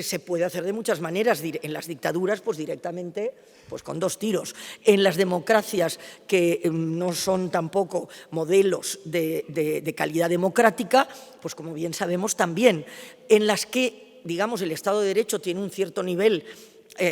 se puede hacer de muchas maneras. En las dictaduras, pues directamente, pues con 2 tiros. En las democracias que no son tampoco modelos de calidad democrática, pues como bien sabemos también. En las que, digamos, el Estado de Derecho tiene un cierto nivel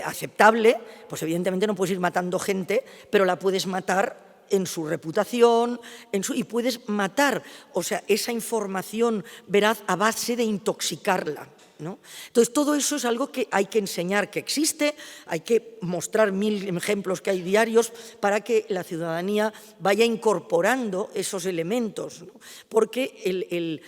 aceptable, pues evidentemente no puedes ir matando gente, pero la puedes matar en su reputación, y puedes matar, o sea, esa información veraz a base de intoxicarla, ¿no? Entonces, todo eso es algo que hay que enseñar que existe, hay que mostrar 1000 ejemplos que hay diarios para que la ciudadanía vaya incorporando esos elementos, ¿no? Porque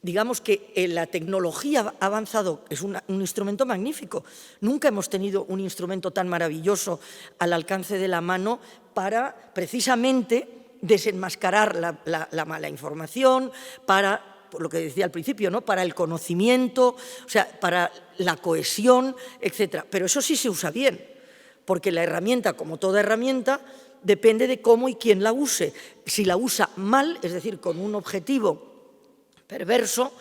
digamos que la tecnología ha avanzado, es un instrumento magnífico. Nunca hemos tenido un instrumento tan maravilloso al alcance de la mano para precisamente desenmascarar la mala información, para, por lo que decía al principio, ¿no? Para el conocimiento, o sea, para la cohesión, etcétera. Pero eso sí se usa bien, porque la herramienta, como toda herramienta, depende de cómo y quién la use. Si la usa mal, es decir, con un objetivo perverso,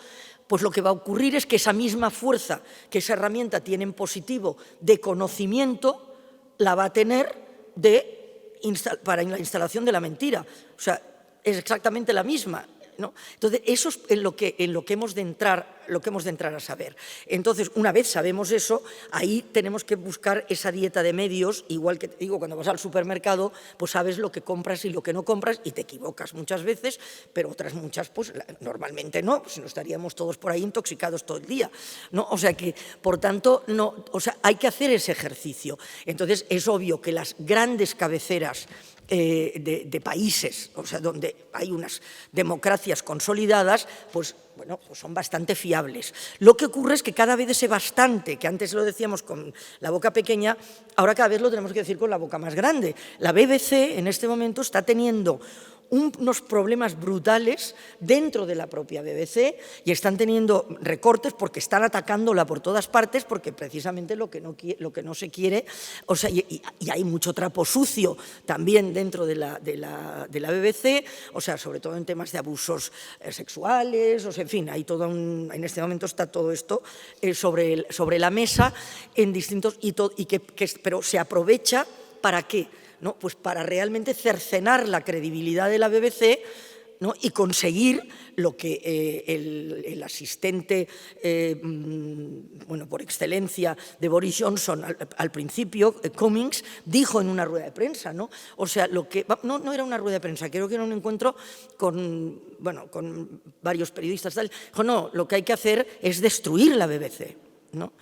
pues lo que va a ocurrir es que esa misma fuerza que esa herramienta tiene en positivo de conocimiento, la va a tener para la instalación de la mentira. O sea, es exactamente la misma, ¿no? Entonces, eso es en lo que hemos de entrar a saber. Entonces, una vez sabemos eso, ahí tenemos que buscar esa dieta de medios, igual que te digo, cuando vas al supermercado, pues sabes lo que compras y lo que no compras, y te equivocas muchas veces, pero otras muchas, pues normalmente no, si no estaríamos todos por ahí intoxicados todo el día, ¿no? O sea que, por tanto, no, o sea, hay que hacer ese ejercicio. Entonces, es obvio que las grandes cabeceras de países, o sea, donde hay unas democracias consolidadas, pues bueno, pues son bastante fiables. Lo que ocurre es que cada vez ese bastante, que antes lo decíamos con la boca pequeña, ahora cada vez lo tenemos que decir con la boca más grande. La BBC en este momento está teniendo unos problemas brutales dentro de la propia BBC y están teniendo recortes porque están atacándola por todas partes, porque precisamente lo que no se quiere, o sea, y hay mucho trapo sucio también dentro de la BBC, o sea, sobre todo en temas de abusos sexuales, o sea, en fin, hay en este momento está todo esto sobre la mesa en distintos, pero se aprovecha ¿para qué? ¿no? Pues para realmente cercenar la credibilidad de la BBC, ¿no? Y conseguir lo que el asistente, bueno, por excelencia de Boris Johnson al principio, Cummings, dijo en una rueda de prensa, ¿no? O sea, no era una rueda de prensa, creo que era un encuentro con varios periodistas, tal. Dijo, no, lo que hay que hacer es destruir la BBC, ¿no?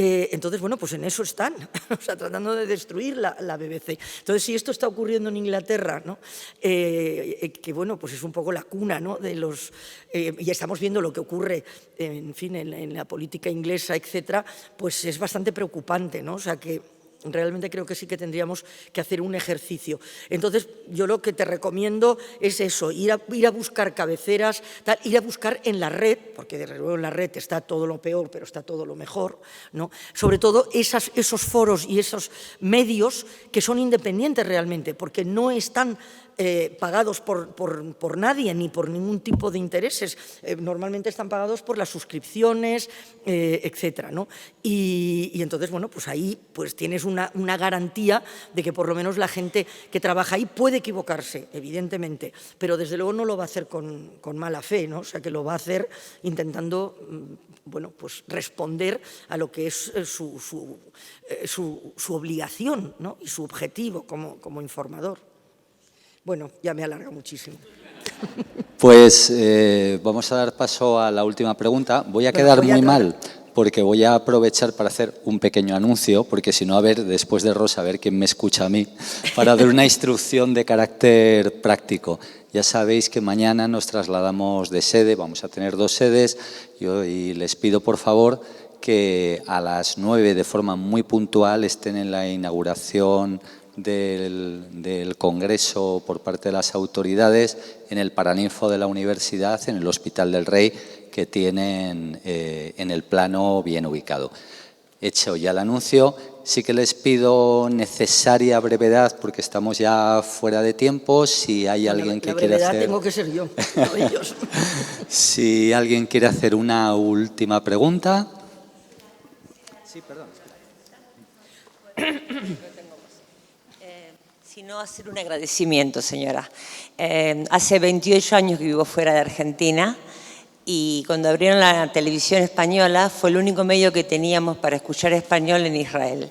Entonces, bueno, pues en eso están, o sea, tratando de destruir la BBC. Entonces, si esto está ocurriendo en Inglaterra, ¿no? Que, bueno, pues es un poco la cuna, ¿no? De los... y estamos viendo lo que ocurre, en fin, en la política inglesa, etcétera, pues es bastante preocupante, ¿no? O sea, que realmente creo que sí que tendríamos que hacer un ejercicio. Entonces, yo lo que te recomiendo es eso, ir a buscar cabeceras, ir a buscar en la red, porque desde luego en la red está todo lo peor, pero está todo lo mejor, ¿no? Sobre todo esos foros y esos medios que son independientes realmente, porque no están pagados por nadie ni por ningún tipo de intereses. Normalmente están pagados por las suscripciones, etcétera, ¿no? Y entonces, bueno, pues ahí pues tienes una garantía de que por lo menos la gente que trabaja ahí puede equivocarse, evidentemente, pero desde luego no lo va a hacer con mala fe, ¿no? O sea, que lo va a hacer intentando, bueno, pues responder a lo que es su obligación, ¿no? Y su objetivo como informador. Bueno, ya me alarga muchísimo. Pues vamos a dar paso a la última pregunta. Voy a quedar muy mal porque voy a aprovechar para hacer un pequeño anuncio, porque si no, a ver, después de Rosa, a ver quién me escucha a mí, para dar una instrucción de carácter práctico. Ya sabéis que mañana nos trasladamos de sede, vamos a tener 2 sedes, y les pido por favor que a las 9 de forma muy puntual estén en la inauguración del Congreso por parte de las autoridades en el Paraninfo de la Universidad, en el Hospital del Rey, que tienen en el plano bien ubicado. Hecho ya el anuncio, sí que les pido necesaria brevedad porque estamos ya fuera de tiempo. Si hay alguien que quiere hacer... tengo que ser yo, no ellos. Si alguien quiere hacer una última pregunta. Sí, perdón. Sino hacer un agradecimiento, señora. Hace 28 años que vivo fuera de Argentina y cuando abrieron la televisión española fue el único medio que teníamos para escuchar español en Israel.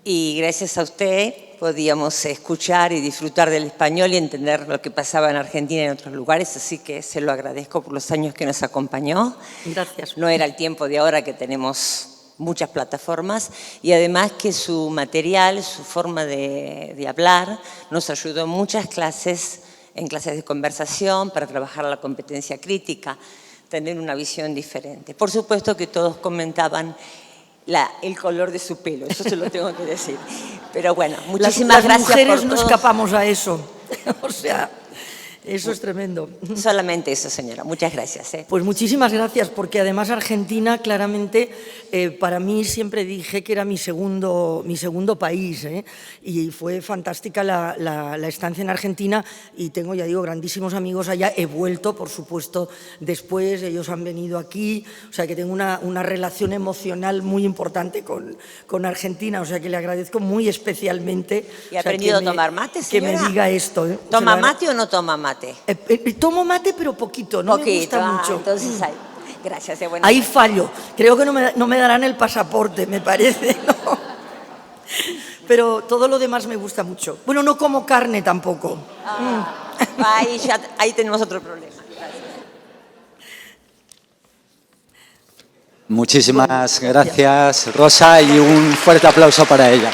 Y gracias a usted podíamos escuchar y disfrutar del español y entender lo que pasaba en Argentina y en otros lugares, así que se lo agradezco por los años que nos acompañó. Gracias. No era el tiempo de ahora que tenemos muchas plataformas y además que su material, su forma de hablar nos ayudó en muchas clases, en clases de conversación para trabajar la competencia crítica, tener una visión diferente. Por supuesto que todos comentaban el color de su pelo, eso se lo tengo que decir. Pero bueno, muchísimas gracias por todo. Las mujeres no escapamos a eso, o sea... Eso es tremendo. Solamente eso, señora. Muchas gracias. Pues muchísimas gracias, porque además Argentina, claramente, para mí siempre dije que era mi segundo país, y fue fantástica la estancia en Argentina y tengo, ya digo, grandísimos amigos allá. He vuelto, por supuesto, después, ellos han venido aquí, o sea que tengo una relación emocional muy importante con Argentina, o sea que le agradezco muy especialmente. ¿Y ha aprendido a tomar mate, señora? Que me diga esto. ¿Toma mate o no toma mate? Tomo mate, pero poquito, no me gusta mucho. Entonces, gracias. Ahí fallo. Creo que no me darán el pasaporte, me parece, ¿no? Pero todo lo demás me gusta mucho. Bueno, no como carne tampoco. Ahí tenemos otro problema. Gracias. Muchísimas gracias, Rosa, y un fuerte aplauso para ella.